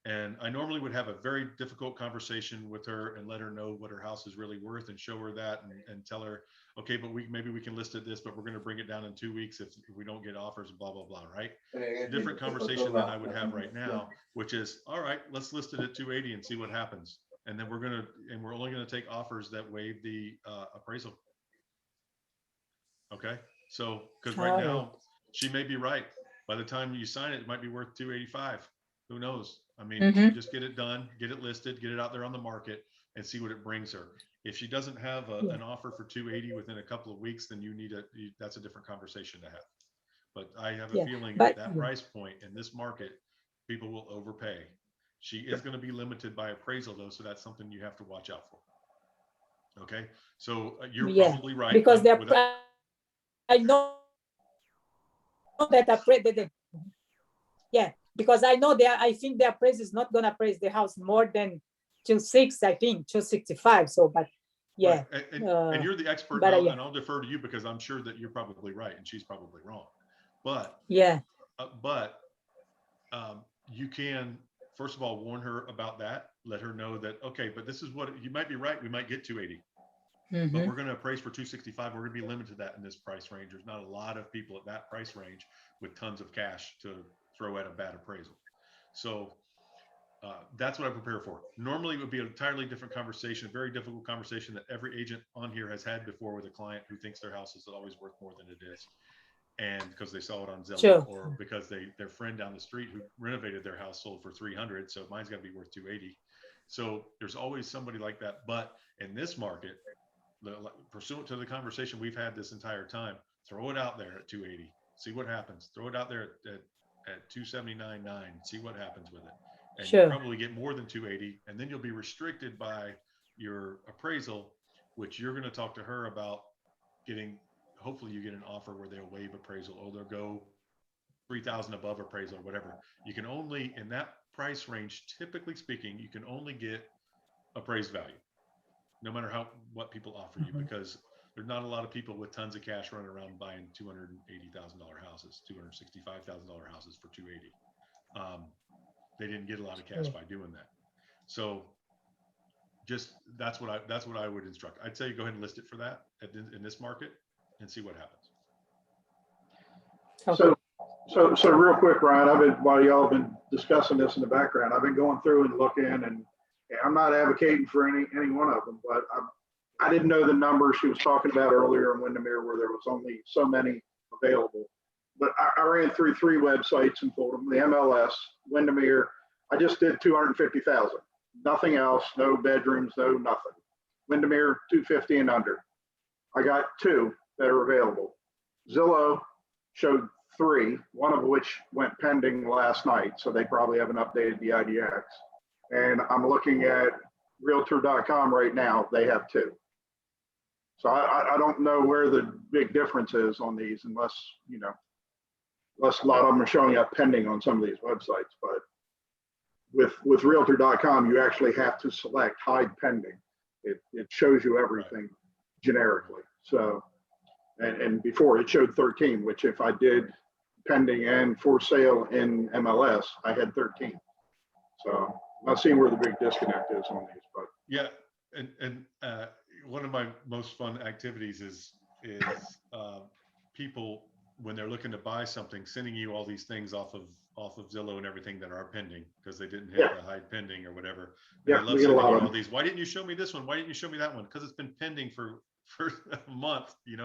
And I normally would have a very difficult conversation with her and let her know what her house is really worth, and show her that, and tell her, okay, but maybe we can list it this, but we're going to bring it down in 2 weeks if we don't get offers, blah, blah, blah, right? It's a different conversation than I would have right now, which is, all right, let's list it at 280 and see what happens. And then we're only going to take offers that waive the appraisal. Okay, so because right now she may be right. By the time you sign it, it might be worth 285. Who knows? I mean, just get it done, get it listed, get it out there on the market, and see what it brings her. If she doesn't have an offer for 280 within a couple of weeks, then that's a different conversation to have. But I have a feeling at that price point in this market, people will overpay. She is going to be limited by appraisal though, so that's something you have to watch out for. Okay, so you're probably right. Because I know that because I know I think the appraiser is not going to appraise the house more than 260, I think 265. So, but yeah. Right. And you're the expert, and I'll defer to you because I'm sure that you're probably right and she's probably wrong. But you can, first of all, warn her about that. Let her know that, okay, but this is what you might be right. We might get 280. But we're going to appraise for 265. We're going to be limited to that in this price range. There's not a lot of people at that price range with tons of cash to throw at a bad appraisal. So That's what I prepare for. Normally it would be an entirely different conversation, a very difficult conversation that every agent on here has had before with a client who thinks their house is always worth more than it is. And because they saw it on Zillow, Sure. or because their friend down the street who renovated their house sold for 300, so mine's got to be worth 280. So there's always somebody like that. But in this market, pursuant to the conversation we've had this entire time, throw it out there at 280, see what happens. Throw it out there at 279.9, see what happens with it. And Sure. you'll probably get more than 280, and then you'll be restricted by your appraisal, which you're going to talk to her about getting. Hopefully you get an offer where they'll waive appraisal, or they'll go 3,000 above appraisal, or whatever. You can only, in that price range, typically speaking, you can only get appraised value, no matter what people offer you, because there's not a lot of people with tons of cash running around buying $280,000 houses, $265,000 houses for 280. They didn't get a lot of cash by doing that. So just that's what I would instruct. I'd say go ahead and list it for that in this market and see what happens. So real quick, Ryan, while y'all have been discussing this in the background, I've been going through and looking, and I'm not advocating for any one of them, but I didn't know the number she was talking about earlier in Windermere, where there was only so many available. But I ran through 3 websites and pulled them: the MLS, Windermere. I just did 250,000, nothing else, no bedrooms, no nothing. Windermere 250 and under. I got 2 that are available. Zillow showed 3, one of which went pending last night, so they probably haven't updated the IDX. And I'm looking at Realtor.com right now; they have 2. So I don't know where the big difference is on these, unless a lot of them are showing up pending on some of these websites. But with Realtor.com, you actually have to select hide pending. It shows you everything generically. So, and before it showed 13, which if I did pending and for sale in MLS, I had 13. So I'm not seeing where the big disconnect is on these, but yeah. And one of my most fun activities is people, when they're looking to buy something, sending you all these things off of Zillow and everything that are pending because they didn't hit the hide pending or whatever. And yeah, I love we get a sending lot you of all them. these. Why didn't you show me this one? Why didn't you show me that one? Because it's been pending for a month, And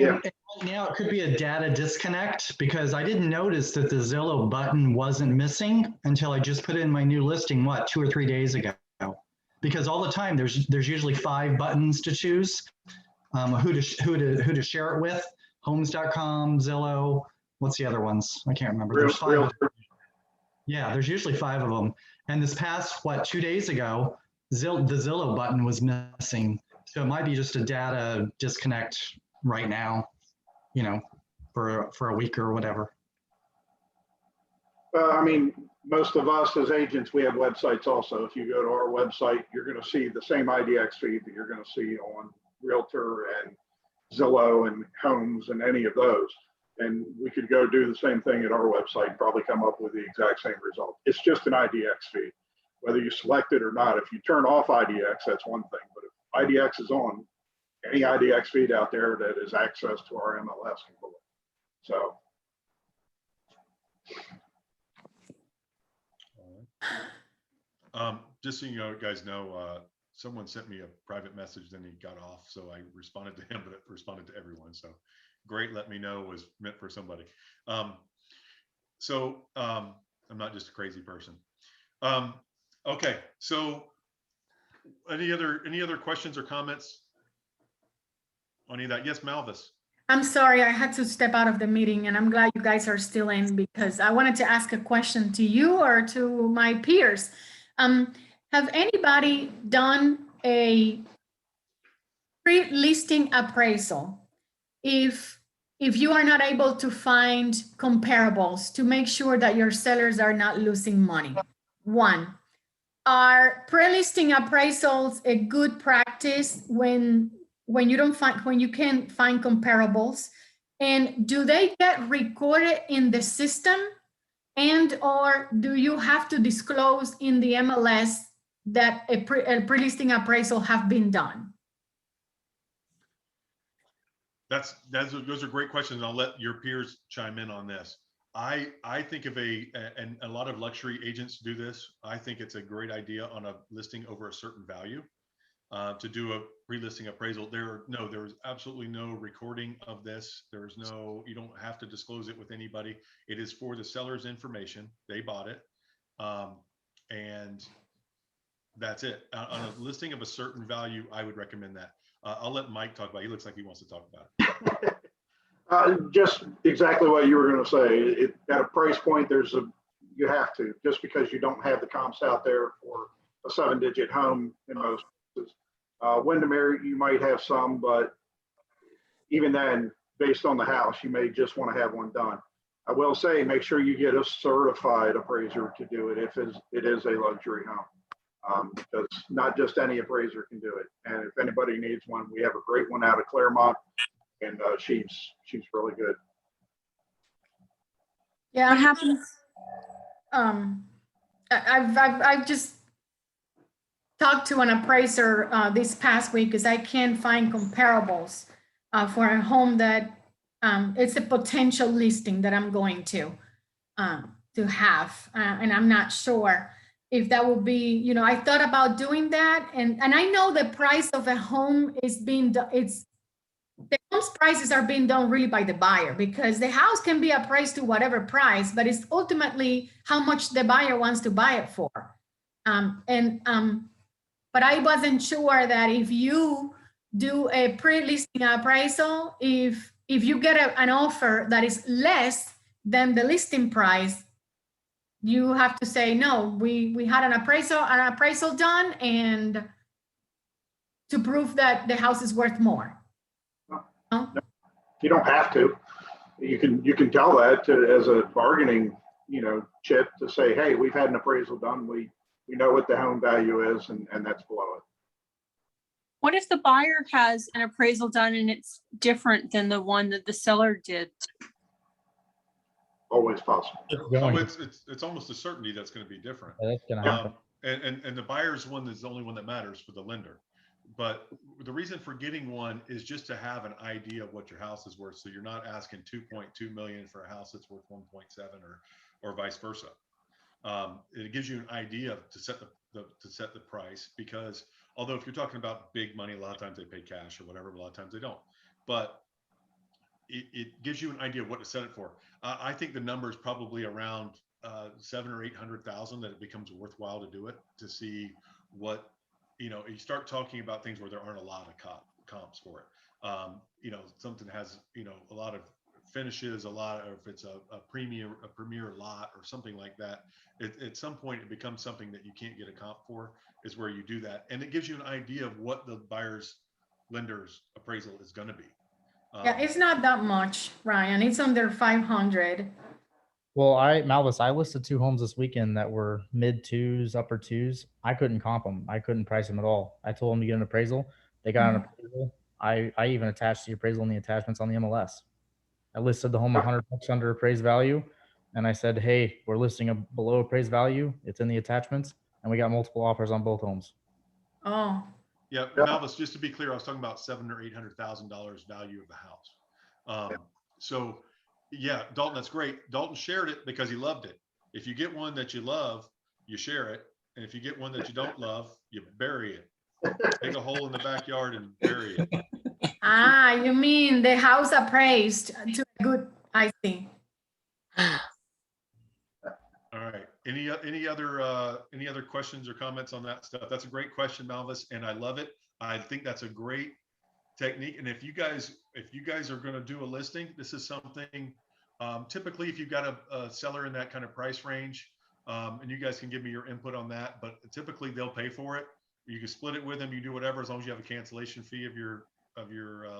right now it could be a data disconnect, because I didn't notice that the Zillow button wasn't missing until I just put in my new listing, 2 or 3 days ago. Because all the time there's usually 5 buttons to choose, who to share it with: Homes.com, Zillow. What's the other ones? I can't remember. There's 5. Yeah, there's usually 5 of them. And this past 2 days ago, the Zillow button was missing. So it might be just a data disconnect right now, for a week or whatever. I mean, most of us as agents, we have websites also. If you go to our website, you're going to see the same IDX feed that you're going to see on Realtor and Zillow and Homes and any of those. And we could go do the same thing at our website, probably come up with the exact same result. It's just an IDX feed, whether you select it or not. If you turn off IDX, that's one thing. But if IDX is on, any IDX feed out there that is access to our MLS can pull it. So. Just so you guys know, someone sent me a private message, then he got off, so I responded to him, but it responded to everyone. So great, let me know was meant for somebody. I'm not just a crazy person. Okay, so any other questions or comments on any of that? Yes, Malvis. I'm sorry, I had to step out of the meeting, and I'm glad you guys are still in, because I wanted to ask a question to you or to my peers. Have anybody done a pre-listing appraisal if you are not able to find comparables to make sure that your sellers are not losing money? 1, are pre-listing appraisals a good practice when you can't find comparables? And do they get recorded in the system, and or do you have to disclose in the MLS that a pre-listing appraisal have been done? Those are great questions, and I'll let your peers chime in on this. I think of and a lot of luxury agents do this. I think it's a great idea on a listing over a certain value to do a pre-listing appraisal. There's absolutely no recording of this. You don't have to disclose it with anybody. It is for the seller's information. They bought it. And that's it. On a listing of a certain value, I would recommend that. I'll let Mike talk about it. He looks like he wants to talk about it. Just exactly what you were going to say. At a price point, you have to, just because you don't have the comps out there for a 7-digit home in most cases. Windermere, you might have some, but even then, based on the house, you may just want to have one done. I will say, make sure you get a certified appraiser to do it if it is a luxury home. Because not just any appraiser can do it. And if anybody needs one, we have a great one out of Claremont, and she's really good. Yeah. What happens? I've just talked to an appraiser this past week because I can't find comparables for a home that it's a potential listing that I'm going to have, and I'm not sure if that will be, I thought about doing that, and I know the price of a home is being the home's prices are being done really by the buyer, because the house can be appraised to whatever price, but it's ultimately how much the buyer wants to buy it for. But I wasn't sure that if you do a pre-listing appraisal, if you get an offer that is less than the listing price, you have to say, no, we had an appraisal done, and to prove that the house is worth more. No? You don't have to. You can tell that as a bargaining, chip, to say, hey, we've had an appraisal done. We know what the home value is, and that's below it. What if the buyer has an appraisal done and it's different than the one that the seller did? Always possible. It's almost a certainty that's going to be different. Yeah, that's gonna happen. And the buyer's one is the only one that matters for the lender. But the reason for getting one is just to have an idea of what your house is worth. So you're not asking 2.2 million for a house that's worth 1.7 or vice versa. It gives you an idea to set the price, because although if you're talking about big money, a lot of times they pay cash or whatever, but a lot of times they don't. But it gives you an idea of what to set it for. I think the number is probably around 700,000 or 800,000 that it becomes worthwhile to do it, to see what, you start talking about things where there aren't a lot of comps for it. Something has, a lot of finishes, or if it's a premier lot or something like that, at some point it becomes something that you can't get a comp for, is where you do that. And it gives you an idea of what the lender's appraisal is going to be. Yeah, it's not that much, Ryan. It's under 500. Well, Malvis, I listed 2 homes this weekend that were mid 2s, upper 2s. I couldn't comp them. I couldn't price them at all. I told them to get an appraisal. They got an appraisal. I even attached the appraisal and the attachments on the MLS. I listed the home $100 under appraised value, and I said, hey, we're listing a below appraised value. It's in the attachments, and we got multiple offers on both homes. Oh. Yeah, Malvis, just to be clear, I was talking about $700,000 or $800,000 value of the house. So yeah, Dalton, that's great. Dalton shared it because he loved it. If you get one that you love, you share it. And if you get one that you don't love, you bury it. Dig a hole in the backyard and bury it. You mean the house appraised to a good, I see. All right. Any other questions or comments on that stuff? That's a great question, Malvis, and I love it. I think that's a great technique. And if you guys are going to do a listing, this is something, typically if you've got a seller in that kind of price range, and you guys can give me your input on that, but typically they'll pay for it. You can split it with them, you do whatever, as long as you have a cancellation fee of your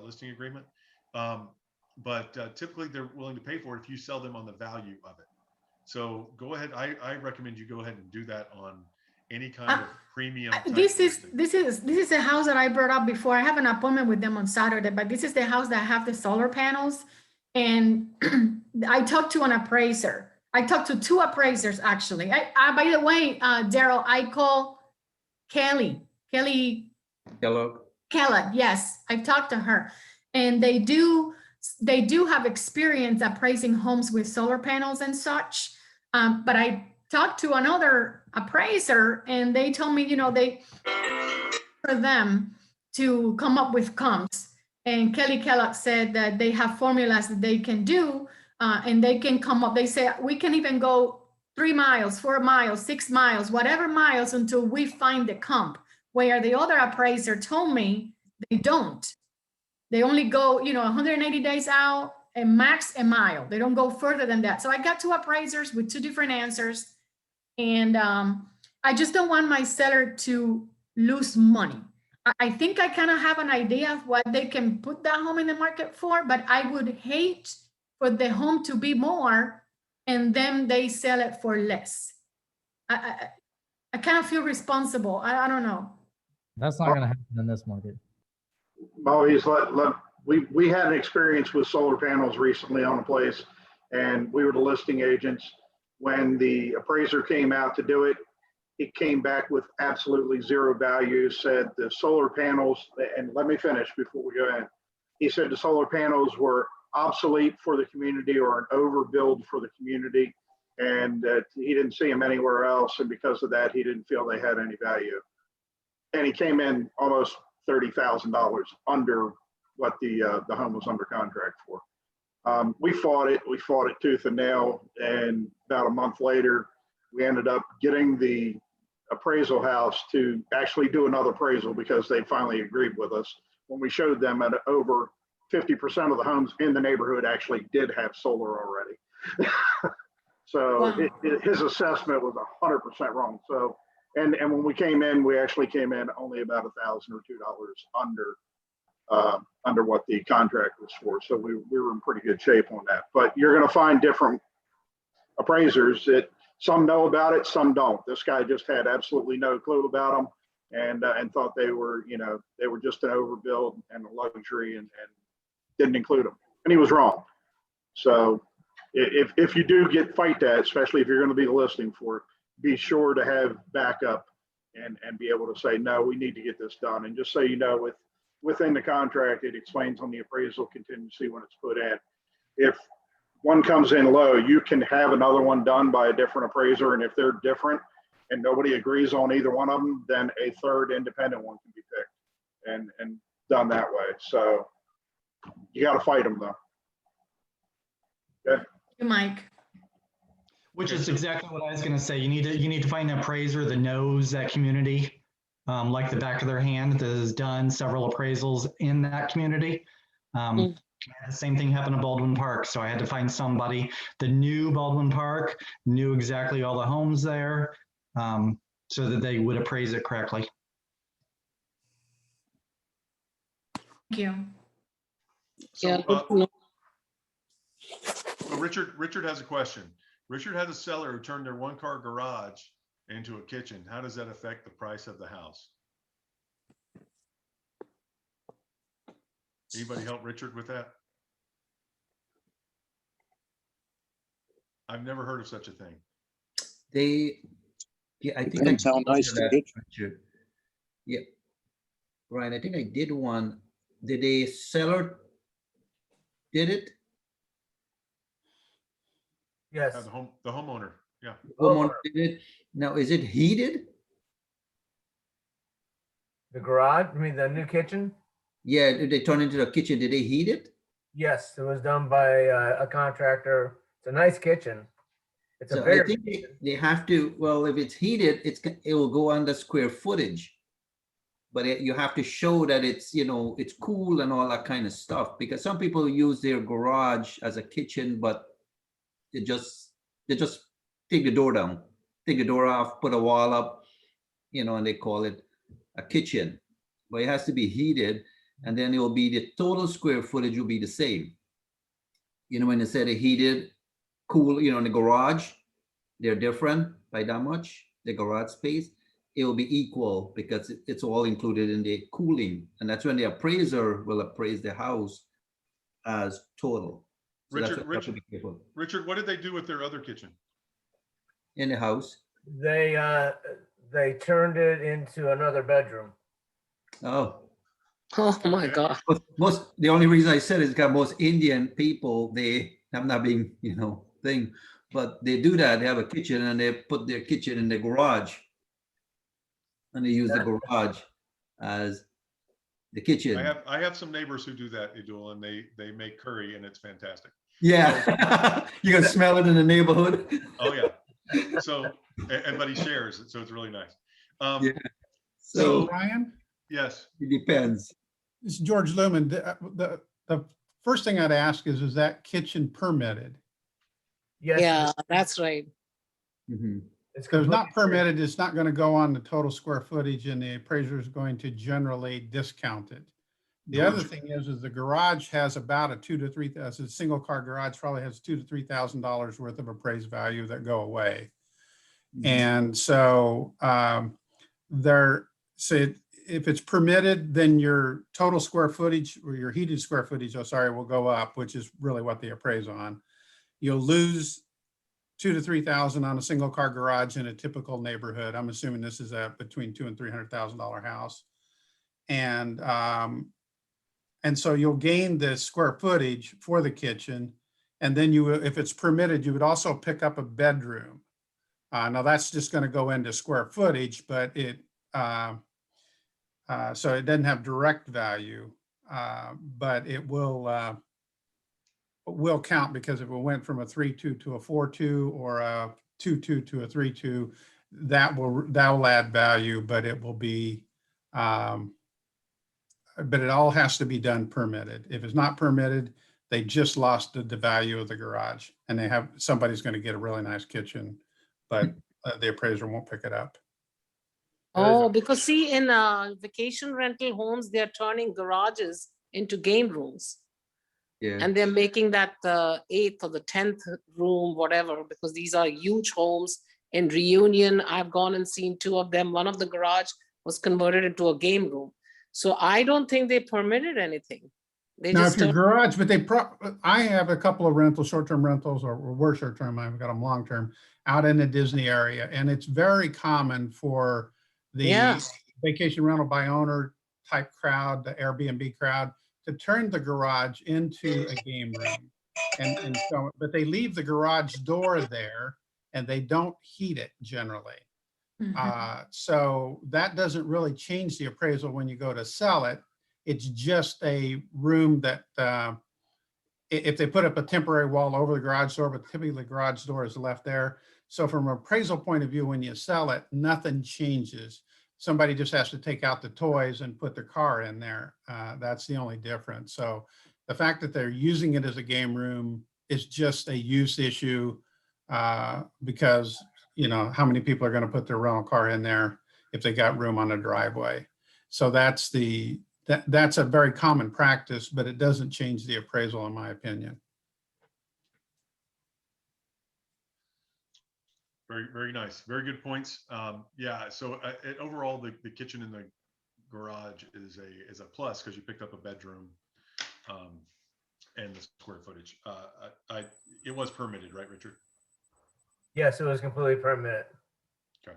listing agreement. But typically they're willing to pay for it if you sell them on the value of it. So go ahead. I recommend you go ahead and do that on any kind of premium. This is a house that I brought up before. I have an appointment with them on Saturday, but this is the house that have the solar panels. And I talked to an appraiser. I talked to 2 appraisers actually. By the way, Daryl, I call Kelly Kellogg. Yes, I talked to her, and they do they do have experience appraising homes with solar panels and such. But I talked to another appraiser and they told me, they, for them to come up with comps. And Kelly Kellogg said that they have formulas that they can do and they can come up. They say, we can even go 3 miles, 4 miles, 6 miles, whatever miles until we find the comp. Where the other appraiser told me they don't. They only go, 180 days out and max a mile. They don't go further than that. So I got 2 appraisers with 2 different answers. And I just don't want my seller to lose money. I think I kind of have an idea of what they can put that home in the market for, but I would hate for the home to be more and then they sell it for less. I kind of feel responsible. I don't know. That's not going to happen in this market. Always we had an experience with solar panels recently on a place, and we were the listing agents. When the appraiser came out to do it, it came back with absolutely zero value, said the solar panels, and let me finish before we go in. He said the solar panels were obsolete for the community or an overbuild for the community, and that he didn't see them anywhere else. And because of that, he didn't feel they had any value. And he came in almost $30,000 under what the home was under contract for. We fought it tooth and nail. And about a month later, we ended up getting the appraisal house to actually do another appraisal because they finally agreed with us when we showed them that over 50% of the homes in the neighborhood actually did have solar already. So Wow. His assessment was 100% wrong. So, and when we came in, we actually came in only about $1,000 or $2 under what the contract was for. So we were in pretty good shape on that. But you're going to find different appraisers that some know about it, some don't. This guy just had absolutely no clue about them and thought they were just an overbuild and a luxury and didn't include them. And he was wrong. So if you do fight that, especially if you're going to be listing for it, be sure to have backup and be able to say, no, we need to get this done. And just so you know, within the contract, it explains on the appraisal contingency when it's put in. If one comes in low, you can have another one done by a different appraiser. And if they're different and nobody agrees on either one of them, then a third independent one can be picked and done that way. So you got to fight them though. Okay. Mike. Which is exactly what I was going to say. You need to find an appraiser that knows that community like the back of their hand, that has done several appraisals in that community. The same thing happened at Baldwin Park. So I had to find somebody that knew Baldwin Park, knew exactly all the homes there, so that they would appraise it correctly. Thank you. So, Richard has a question. Richard has a seller who turned their 1-car garage into a kitchen. How does that affect the price of the house? Anybody help Richard with that? I've never heard of such a thing. I think Depends how nice the kitchen. Richard. Yeah, right. I think I did one. Did a seller did it? Yes. The homeowner. Yeah. Homeowner did it. Now, is it heated? The garage, I mean, the new kitchen? Yeah, did they turn into a kitchen? Did they heat it? Yes, it was done by a contractor. It's a nice kitchen. It's a So I bigger think kitchen. they have to, well, if it's heated, it will go under square footage. But you have to show that it's, it's cool and all that kind of stuff, because some people use their garage as a kitchen, but they just take the door down, take the door off, put a wall up, and they call it a kitchen. But it has to be heated, and then it will be the total square footage will be the same. When they say the heated, cool, in the garage, they're different by that much, the garage space, it will be equal because it's all included in the cooling. And that's when the appraiser will appraise the house as total. So Richard, what did they do with their other kitchen? In the house. They turned it into another bedroom. Oh. Oh my God. But the only reason I said is because most Indian people, I'm not being, thing, but they do that. They have a kitchen and they put their kitchen in the garage. And they use the garage as the kitchen. I have some neighbors who do that, Idul, and they make curry and it's fantastic. Yeah. You can smell it in the neighborhood. Oh yeah. So, everybody shares it, so it's really nice. Yeah. So, Ryan, yes. It depends. this is George Lumen. The first thing I'd ask is that kitchen permitted? Yes. Yeah, that's right. Mhm. It's If it's not completely free. permitted, it's not going to go on the total square footage and the appraiser is going to generally discount it. The other thing is the garage has about a $2,000 to $3,000, a single car garage probably has $2,000 to $3,000 worth of appraised value that go away. And so if it's permitted, then your total square footage or your heated square footage, will go up, which is really what they appraise on. You'll lose $2,000 to $3,000 on a single car garage in a typical neighborhood. I'm assuming this is a between $200,000 and $300,000 house. And so you'll gain the square footage for the kitchen. And then if it's permitted, you would also pick up a bedroom. Now that's just going to go into square footage, but so it doesn't have direct value, but it will count, because if it went from a 3.2 to a 4.2 or a 2.2 to a 3.2, that will add value, but it will be, but it all has to be done permitted. If it's not permitted, they just lost the value of the garage, and somebody's going to get a really nice kitchen, but the appraiser won't pick it up. Oh, because see, in vacation rental homes, they're turning garages into game rooms. Yeah. And they're making that the 8th or the 10th room, whatever, because these are huge homes. In Reunion, I've gone and seen 2 of them. One of the garage was converted into a game room. So I don't think they permitted anything. They Now, just if your garage, but I have a couple of rentals, short-term rentals, or were short-term, I've got them long-term, out in the Disney area. And it's very common for the vacation rental by owner type crowd, the Airbnb crowd, to turn the garage into a game room. And so, but they leave the garage door there and they don't heat it generally. So that doesn't really change the appraisal when you go to sell it. It's just a room that if they put up a temporary wall over the garage door, but typically the garage door is left there. So from an appraisal point of view, when you sell it, nothing changes. Somebody just has to take out the toys and put their car in there. That's the only difference. So the fact that they're using it as a game room is just a use issue, because how many people are going to put their rental car in there if they got room on a driveway. So that's a very common practice, but it doesn't change the appraisal, in my opinion. Very, very nice. Very good points. Yeah. So overall, the kitchen in the garage is a plus because you picked up a bedroom and the square footage. It was permitted, right, Richard? Yes, it was completely permitted. Okay.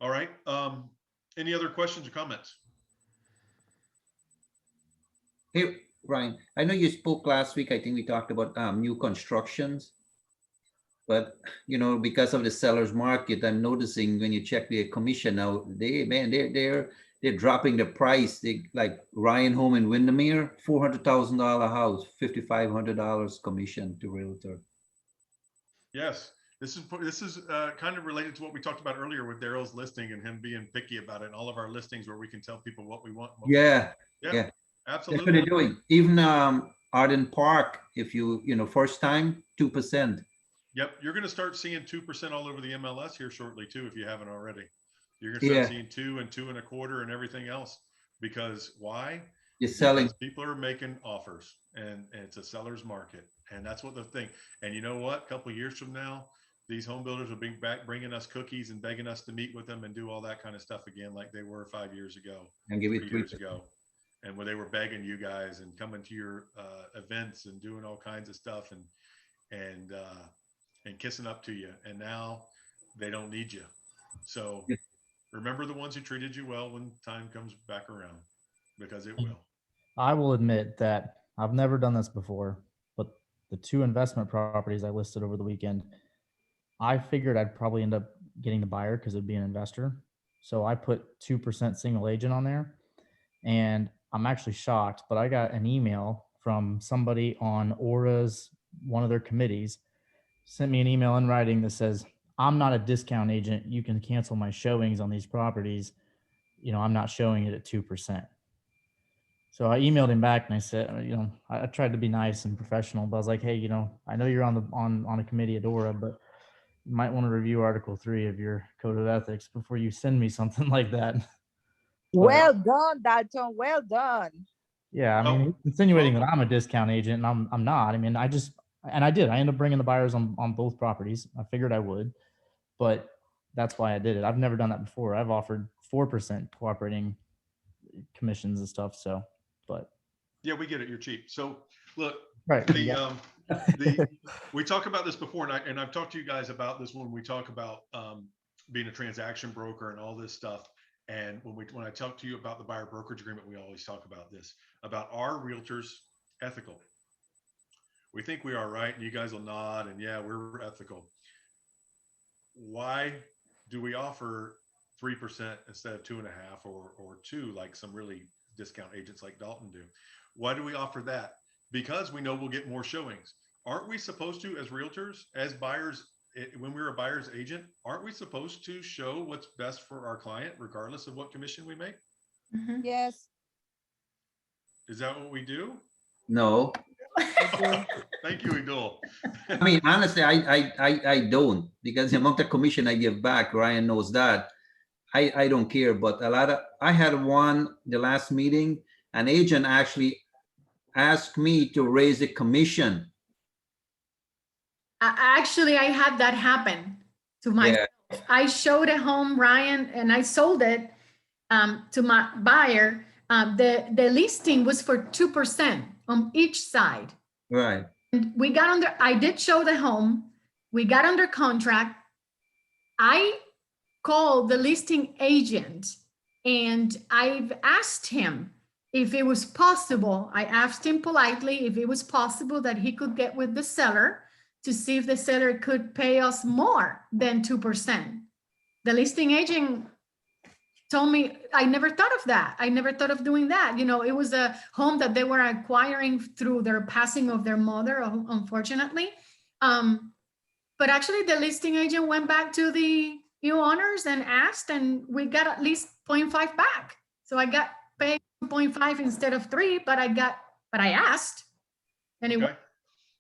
All right. Any other questions or comments? Hey, Brian, I know you spoke last week. I think we talked about new constructions. But, because of the seller's market, I'm noticing when you check the commission now, they're dropping the price. Like Ryan Home in Windermere, $400,000 house, $5,500 commission to realtor. Yes, this is kind of related to what we talked about earlier with Daryl's listing and him being picky about it. And all of our listings where we can tell people what we want. Yeah. Yeah, absolutely. That's what they're doing. Even Arden Park, if first time, 2%. Yep, you're going to start seeing 2% all over the MLS here shortly too, if you haven't already. You're going to start seeing 2 and 2.25 and everything else. Because why? You're selling. Because people are making offers, and it's a seller's market, and that's what the thing. And you know what? A couple of years from now, these home builders will be back bringing us cookies and begging us to meet with them and do all that kind of stuff again, like they were 5 years ago, and give it 3 years ago, and where they were begging you guys and coming to your events and doing all kinds of stuff and kissing up to you. And now they don't need you. So remember the ones who treated you well when time comes back around. because it will. I will admit that I've never done this before, but the 2 investment properties I listed over the weekend, I figured I'd probably end up getting the buyer because it'd be an investor. So I put 2% single agent on there, and I'm actually shocked, but I got an email from somebody on Aura's, one of their committees, sent me an email in writing that says, I'm not a discount agent. You can cancel my showings on these properties. You know, I'm not showing it at 2%. So I emailed him back and I said, you know, I tried to be nice and professional, but I was like, hey, you know, I know you're on a committee at Aura, but you might want to review Article 3 of your code of ethics before you send me something like that. Well done, Dalton. Well done. Yeah, I mean, he's insinuating that I'm a discount agent, and I'm not. I mean, I ended up bringing the buyers on both properties. I figured I would, but that's why I did it. I've never done that before. I've offered 4% cooperating commissions and stuff. So, but yeah, we get it. You're cheap. So look, right. We talk about this before, and I've talked to you guys about this when we talk about being a transaction broker and all this stuff. And when I talk to you about the buyer brokerage agreement, we always talk about this, about our realtors ethical. We think we are, right? And you guys will nod and yeah, we're ethical. Why do we offer 3% instead of 2.5 or 2, like some really discount agents like Dalton do? Why do we offer that? Because we know we'll get more showings. Aren't we supposed to, as realtors, as buyers, when we're a buyer's agent, aren't we supposed to show what's best for our client, regardless of what commission we make? Mm-hmm. Yes. Is that what we do? No. Thank you, Idul. I mean, honestly, I don't, because the amount of commission I give back, Ryan knows that. I don't care, but I had one, the last meeting, an agent actually asked me to raise a commission. Actually, I had that happen to myself. Yeah. I showed a home, Ryan, and I sold it to my buyer. The listing was for 2% on each side. Right. And we got I did show the home. We got under contract. I called the listing agent and I've asked him if it was possible. I asked him politely if it was possible that he could get with the seller to see if the seller could pay us more than 2%. The listing agent told me, I never thought of that. I never thought of doing that. You know, it was a home that they were acquiring through their passing of their mother, unfortunately. But actually the listing agent went back to the new owners and asked, and we got at least 0.5 back. So I got paid 0.5 instead of 3, but I asked. Anyway. Okay.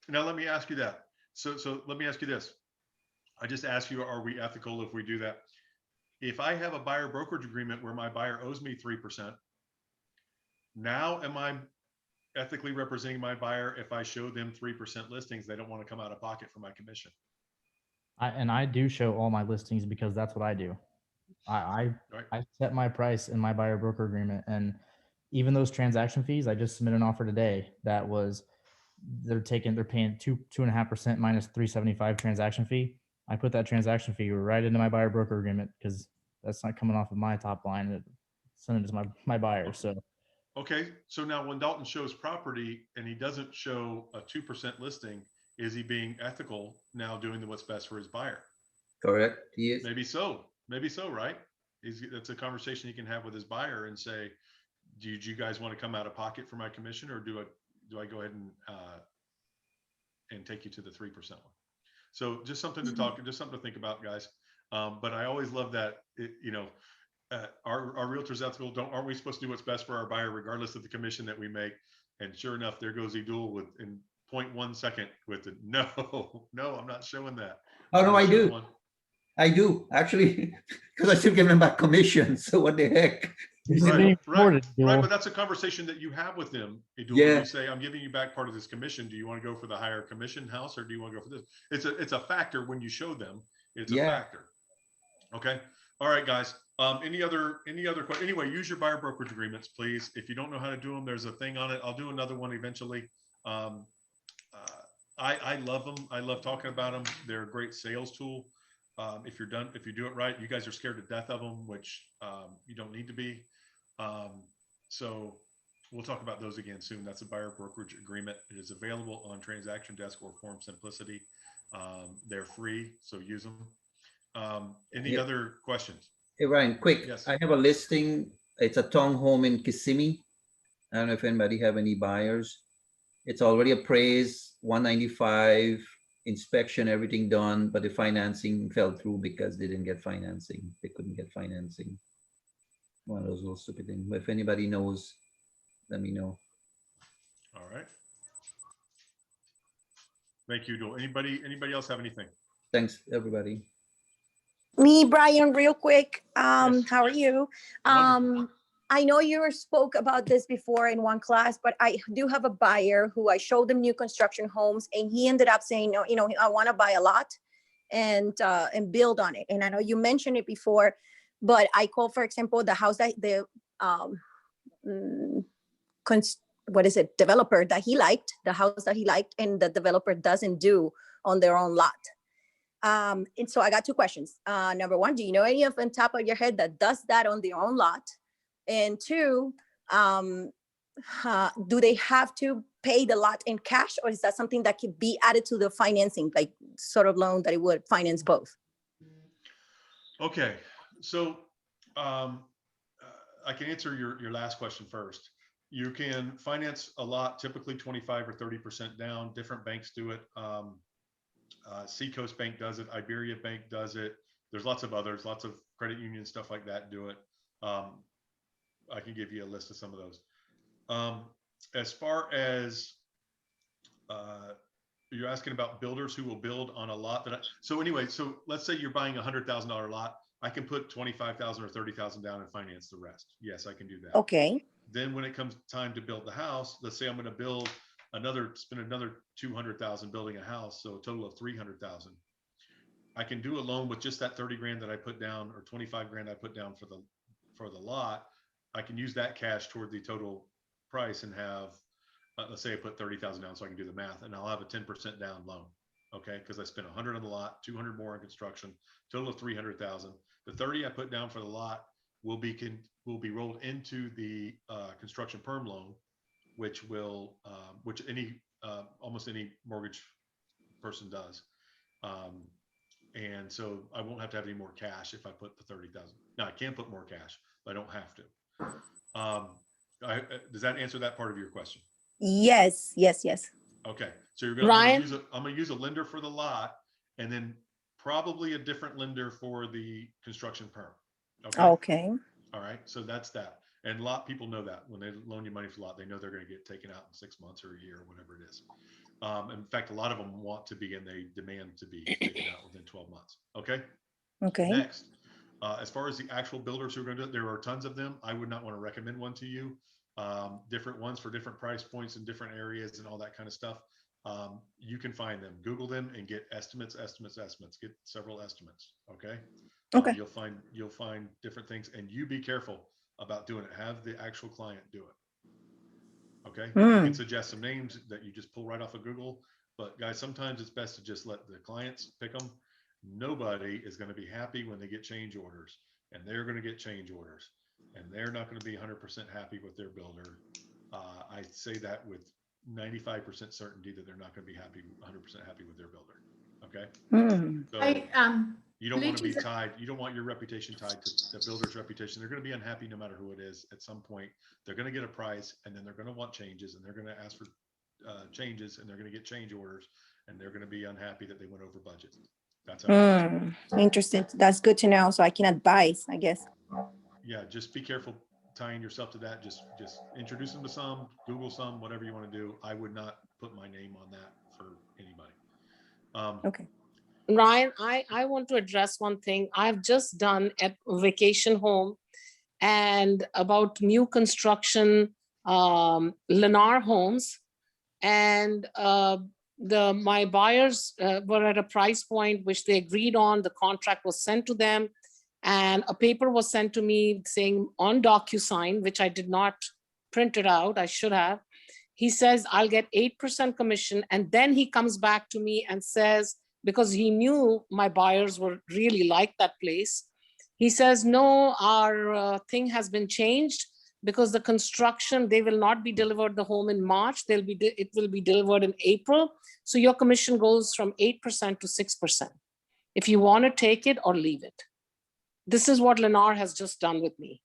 Now let me ask you that. So let me ask you this. I just asked you, are we ethical if we do that? If I have a buyer brokerage agreement where my buyer owes me 3%, now am I ethically representing my buyer if I show them 3% listings? They don't want to come out of pocket for my commission. I do show all my listings because that's what I do. I set my price in my buyer broker agreement, and even those transaction fees, I just submitted an offer today that was, they're paying 2.5% minus 375 transaction fee. I put that transaction fee right into my buyer broker agreement because that's not coming off of my top line. It sent it to my buyer. So okay, so now when Dalton shows property and he doesn't show a 2% listing, is he being ethical now, doing what's best for his buyer? Correct. He is. Maybe so, right? That's a conversation he can have with his buyer and say, do you guys want to come out of pocket for my commission, or do I go ahead and take you to the 3% one? So just something to just something to think about, guys. But I always love that, our realtors ethical. Aren't we supposed to do what's best for our buyer, regardless of the commission that we make? And sure enough, there goes Idul in 0.1 second with it. No, I'm not showing that. Oh no, I do. I do actually, because I still give them back commission. So what the heck? Right, but that's a conversation that you have with them. Yeah. You say, I'm giving you back part of this commission. Do you want to go for the higher commission house, or do you want to go for this? It's a factor when you show them. It's a factor. Okay. All right, guys. Any other questions? Anyway, use your buyer brokerage agreements, please. If you don't know how to do them, there's a thing on it. I'll do another one eventually. I love them. I love talking about them. They're a great sales tool. If you do it right, you guys are scared to death of them, which you don't need to be. So we'll talk about those again soon. That's a buyer brokerage agreement. It is available on Transaction Desk or Form Simplicity. They're free, so use them. Any Yeah. other questions? Hey, Ryan, quick. Yes. I have a listing. It's a townhome in Kissimmee. I don't know if anybody have any buyers. It's already appraised, 195, inspection, everything done, but the financing fell through because they didn't get financing. They couldn't get financing. One of those little stupid things. But if anybody knows, let me know. All right. Thank you, Joel. Anybody else have anything? Thanks, everybody. Me, Brian, real quick. Yes. How are you? I know you spoke about this before in one class, but I do have a buyer who I showed them new construction homes, and he ended up saying, no, you know, I want to buy a lot and build on it. And I know you mentioned it before, but I call, for example, the house that the developer that he liked, the house that he liked, and the developer doesn't do on their own lot. And so I got two questions. Number one, do you know any of on top of your head that does that on their own lot? And two, do they have to pay the lot in cash, or is that something that could be added to the financing, like sort of loan that it would finance both? Okay, so I can answer your last question first. You can finance a lot, typically 25 or 30% down. Different banks do it. Seacoast Bank does it. Iberia Bank does it. There's lots of others, lots of credit union stuff like that do it. I can give you a list of some of those. As far as you're asking about builders who will build on a lot so let's say you're buying $100,000 lot. I can put 25,000 or 30,000 down and finance the rest. Yes, I can do that. Okay. Then when it comes time to build the house, let's say I'm going to spend another 200,000 building a house, so a total of 300,000. I can do a loan with just that 30 grand that I put down, or 25 grand I put down for the lot. I can use that cash toward the total price and have, let's say I put 30,000 down, so I can do the math, and I'll have a 10% down loan. Okay, because I spent 100 on the lot, 200 more on construction, total of 300,000. The 30 I put down for the lot will be rolled into the construction perm loan, which almost any mortgage person does. And so I won't have to have any more cash if I put the 30,000. Now I can put more cash, but I don't have to. Does that answer that part of your question? Yes. Okay, so I'm gonna use a lender for the lot, and then probably a different lender for the construction perm. Okay. All right, so that's that. And a lot of people know that when they loan you money for a lot, they know they're going to get taken out in 6 months or a year or whatever it is. In fact, a lot of them want to be, and they demand to be taken out within 12 months. Okay. Next, as far as the actual builders who are going to do it, there are tons of them. I would not want to recommend one to you. Different ones for different price points in different areas and all that kind of stuff. You can find them, Google them, and get estimates. Get several estimates. Okay. You'll find different things, and you be careful about doing it. Have the actual client do it. Okay. You can suggest some names that you just pull right off of Google, but guys, sometimes it's best to just let the clients pick them. Nobody is going to be happy when they get change orders, and they're going to get change orders, and they're not going to be 100% happy with their builder. I say that with 95% certainty that they're not going to be 100% happy with their builder. Okay. So you don't want to be tied. You don't want your reputation tied to the builder's reputation. They're going to be unhappy no matter who it is. At some point, they're going to get a price, and then they're going to want changes, and they're going to ask for changes, and they're going to get change orders, and they're going to be unhappy that they went over budget. That's how interesting. That's good to know. So I can advise, I guess. Yeah, just be careful tying yourself to that. Just introduce them to some, Google some, whatever you want to do. I would not put my name on that for anybody. Okay. Ryan, I want to address one thing. I've just done at vacation home and about new construction, Lennar homes, and my buyers were at a price point which they agreed on. The contract was sent to them, and a paper was sent to me saying on DocuSign, which I did not print it out. I should have. He says I'll get 8% commission, and then he comes back to me and says, because he knew my buyers were really like that place, he says, no, our thing has been changed. because the construction, they will not be delivered the home in March. It will be delivered in April. So your commission goes from 8% to 6%. If you want to take it or leave it. This is what Lennar has just done with me.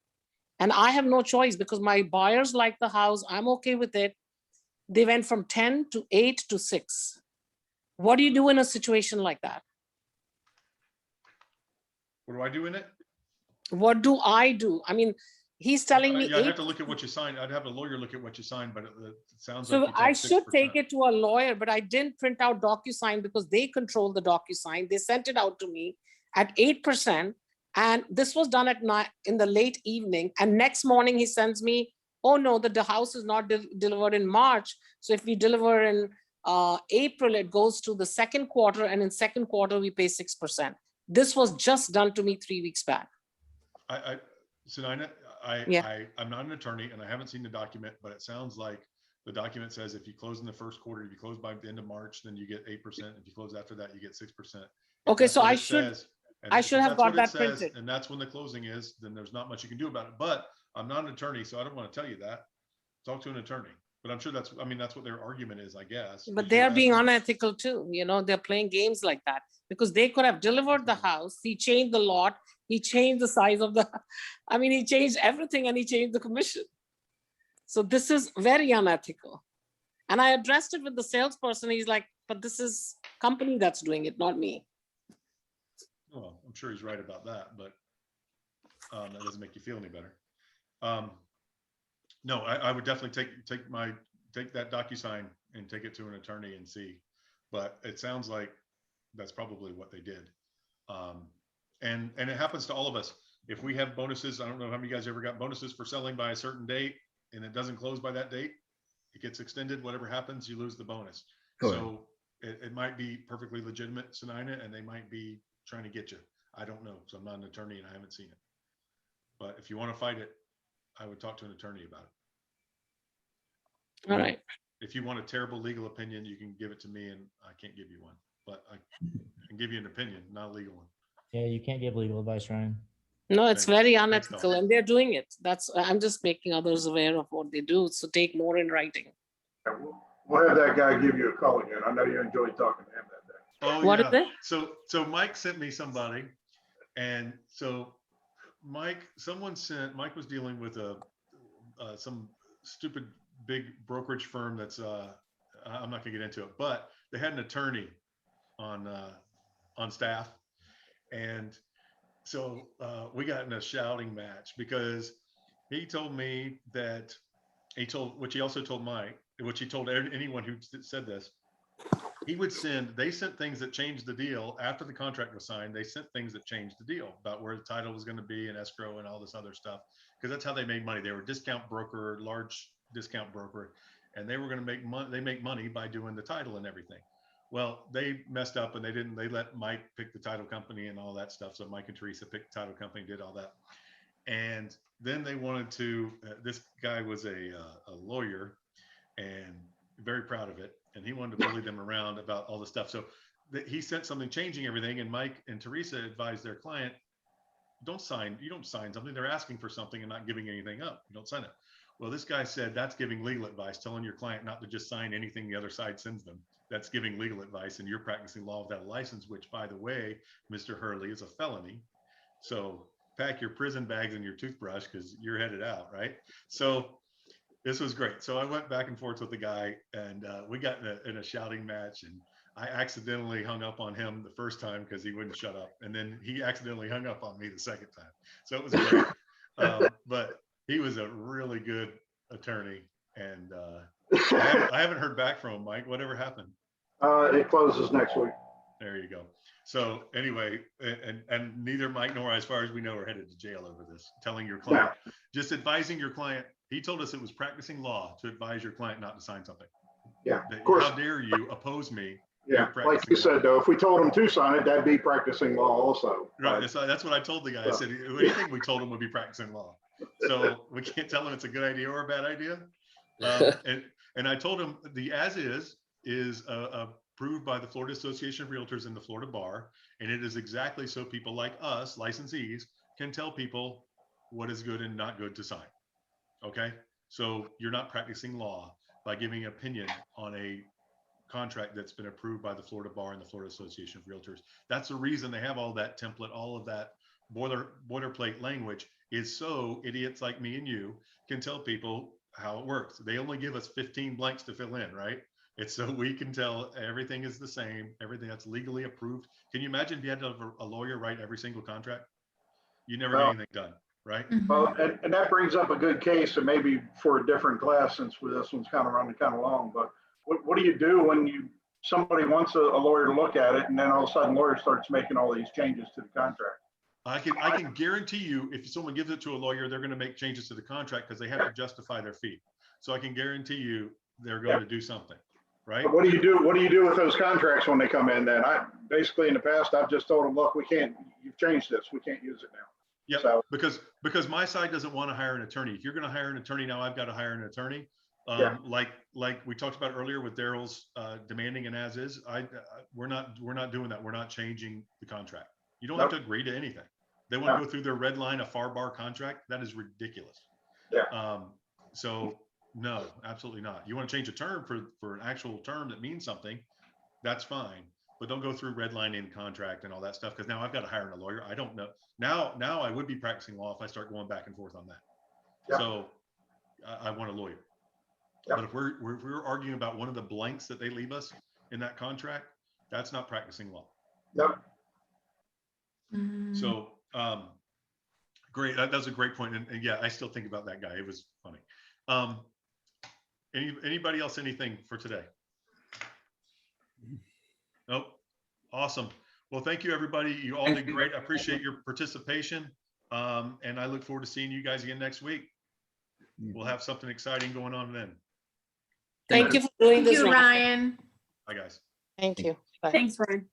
And I have no choice because my buyers like the house. I'm okay with it. They went from 10 to 8 to 6. What do you do in a situation like that? What do I do in it? What do I do? I mean, he's telling me. Yeah, I'd have to look at what you signed. I'd have a lawyer look at what you signed, but it sounds like So you I take should 6%. take it to a lawyer, but I didn't print out DocuSign because they control the DocuSign. They sent it out to me at 8%. And this was done at night in the late evening. And next morning he sends me, oh no, the house is not delivered in March. So if we deliver in April, it goes to the second quarter. And in second quarter, we pay 6%. This was just done to me 3 weeks back. Sunaina, I'm not an attorney and I haven't seen the document, but it sounds like the document says if you close in the first quarter, if you close by the end of March, then you get 8%. If you close after that, you get 6%. Okay, so I should have got that printed. And that's when the closing is, then there's not much you can do about it. But I'm not an attorney, so I don't want to tell you that. Talk to an attorney. But I'm sure that's what their argument is, I guess. But they are being unethical too. You know, they're playing games like that because they could have delivered the house. He changed the lot. He changed the size of he changed everything and he changed the commission. So this is very unethical. And I addressed it with the salesperson. He's like, but this is company that's doing it, not me. Well, I'm sure he's right about that, but that doesn't make you feel any better. No, I would definitely take that DocuSign and take it to an attorney and see. But it sounds like that's probably what they did. And it happens to all of us. If we have bonuses, I don't know how many guys ever got bonuses for selling by a certain date and it doesn't close by that date, it gets extended, whatever happens, you lose the bonus. Correct. So it might be perfectly legitimate, Sunaina, and they might be trying to get you. I don't know. So I'm not an attorney and I haven't seen it. But if you want to fight it, I would talk to an attorney about it. All right. If you want a terrible legal opinion, you can give it to me and I can't give you one, but I can give you an opinion, not a legal one. Yeah, you can't give legal advice, Ryan. No, it's Thanks. very Thanks, unethical Tom. and they're doing it. I'm just making others aware of what they do. So take more in writing. We'll have that guy give you a call again. I know you enjoyed talking to him that day. Oh, What yeah. is it? So Mike sent me somebody, and so Mike was dealing with some stupid big brokerage firm that's I'm not gonna get into it, but they had an attorney on staff, and so we got in a shouting match because he told me that which he also told Mike, which he told anyone who said this. They sent things that changed the deal after the contract was signed. They sent things that changed the deal about where the title was going to be and escrow and all this other stuff, because that's how they made money. They were a large discount broker, and they were going to make money. They make money by doing the title and everything. Well, they messed up and they let Mike pick the title company and all that stuff. So Mike and Teresa picked the title company, did all that. And then they wanted to, this guy was a lawyer and very proud of it. And he wanted to bully them around about all the stuff. So he sent something changing everything. And Mike and Teresa advised their client, you don't sign something. They're asking for something and not giving anything up. You don't sign it. Well, this guy said that's giving legal advice, telling your client not to just sign anything the other side sends them. That's giving legal advice. And you're practicing law without a license, which, by the way, Mr. Hurley, is a felony. So pack your prison bags and your toothbrush because you're headed out, right? So this was great. So I went back and forth with the guy, and we got in a shouting match, and I accidentally hung up on him the first time because he wouldn't shut up, and then he accidentally hung up on me the second time. So it was great. But he was a really good attorney, and I haven't heard back from him, Mike. Whatever happened? It closes next week. There you go. So anyway, and neither Mike nor I, as far as we know, are headed to jail over this. Telling your client, just advising your client. He told us it was practicing law to advise your client not to sign something. Yeah, of course. How dare you oppose me? Yeah, like you said, though, if we told him to sign it, that'd be practicing law also. Right. So that's what I told the guy. I said, anything we told him would be practicing law. So we can't tell him it's a good idea or a bad idea. And I told him the as is approved by the Florida Association of Realtors and the Florida Bar. And it is exactly so people like us, licensees, can tell people what is good and not good to sign. Okay, so you're not practicing law by giving an opinion on a contract that's been approved by the Florida Bar and the Florida Association of Realtors. That's the reason they have all that template, all of that boilerplate language, is so idiots like me and you can tell people how it works. They only give us 15 blanks to fill in, right? It's so we can tell everything is the same, everything that's legally approved. Can you imagine if you had to have a lawyer write every single contract? You never get anything done, right? Well, and that brings up a good case, and maybe for a different class, since this one's kind of running kind of long, but what do you do when somebody wants a lawyer to look at it, and then all of a sudden lawyer starts making all these changes to the contract? I can guarantee you, if someone gives it to a lawyer, they're going to make changes to the contract because they have to justify their fee. So I can guarantee you they're going to do something, right? But what do you do? What do you do with those contracts when they come in? Then I basically in the past I've just told them, look, we can't. You've changed this. We can't use it now. Yeah, so, because my side doesn't want to hire an attorney. If you're going to hire an attorney now, I've got to hire an attorney. Like we talked about earlier with Daryl's demanding an as is. We're not doing that. We're not changing the contract. You don't have to agree to anything. They want to go through their red line, a FAR bar contract. That is ridiculous. Yeah. So no, absolutely not. You want to change a term for an actual term that means something, that's fine. But don't go through redlining contract and all that stuff, because now I've got to hire a lawyer. I don't know. Now I would be practicing law if I start going back and forth on that. Yeah. So I want a lawyer. Yeah. But if we're arguing about one of the blanks that they leave us in that contract, that's not practicing law. Yep. So great. That's a great point. And yeah, I still think about that guy. It was funny. Anybody else, anything for today? Nope. Awesome. Well, thank you, everybody. You all did great. I appreciate your participation. And I look forward to seeing you guys again next week. We'll have something exciting going on then. Thank you for doing this. Thank you, Ryan. Bye, guys. Thank you. Bye. Thanks, Ryan.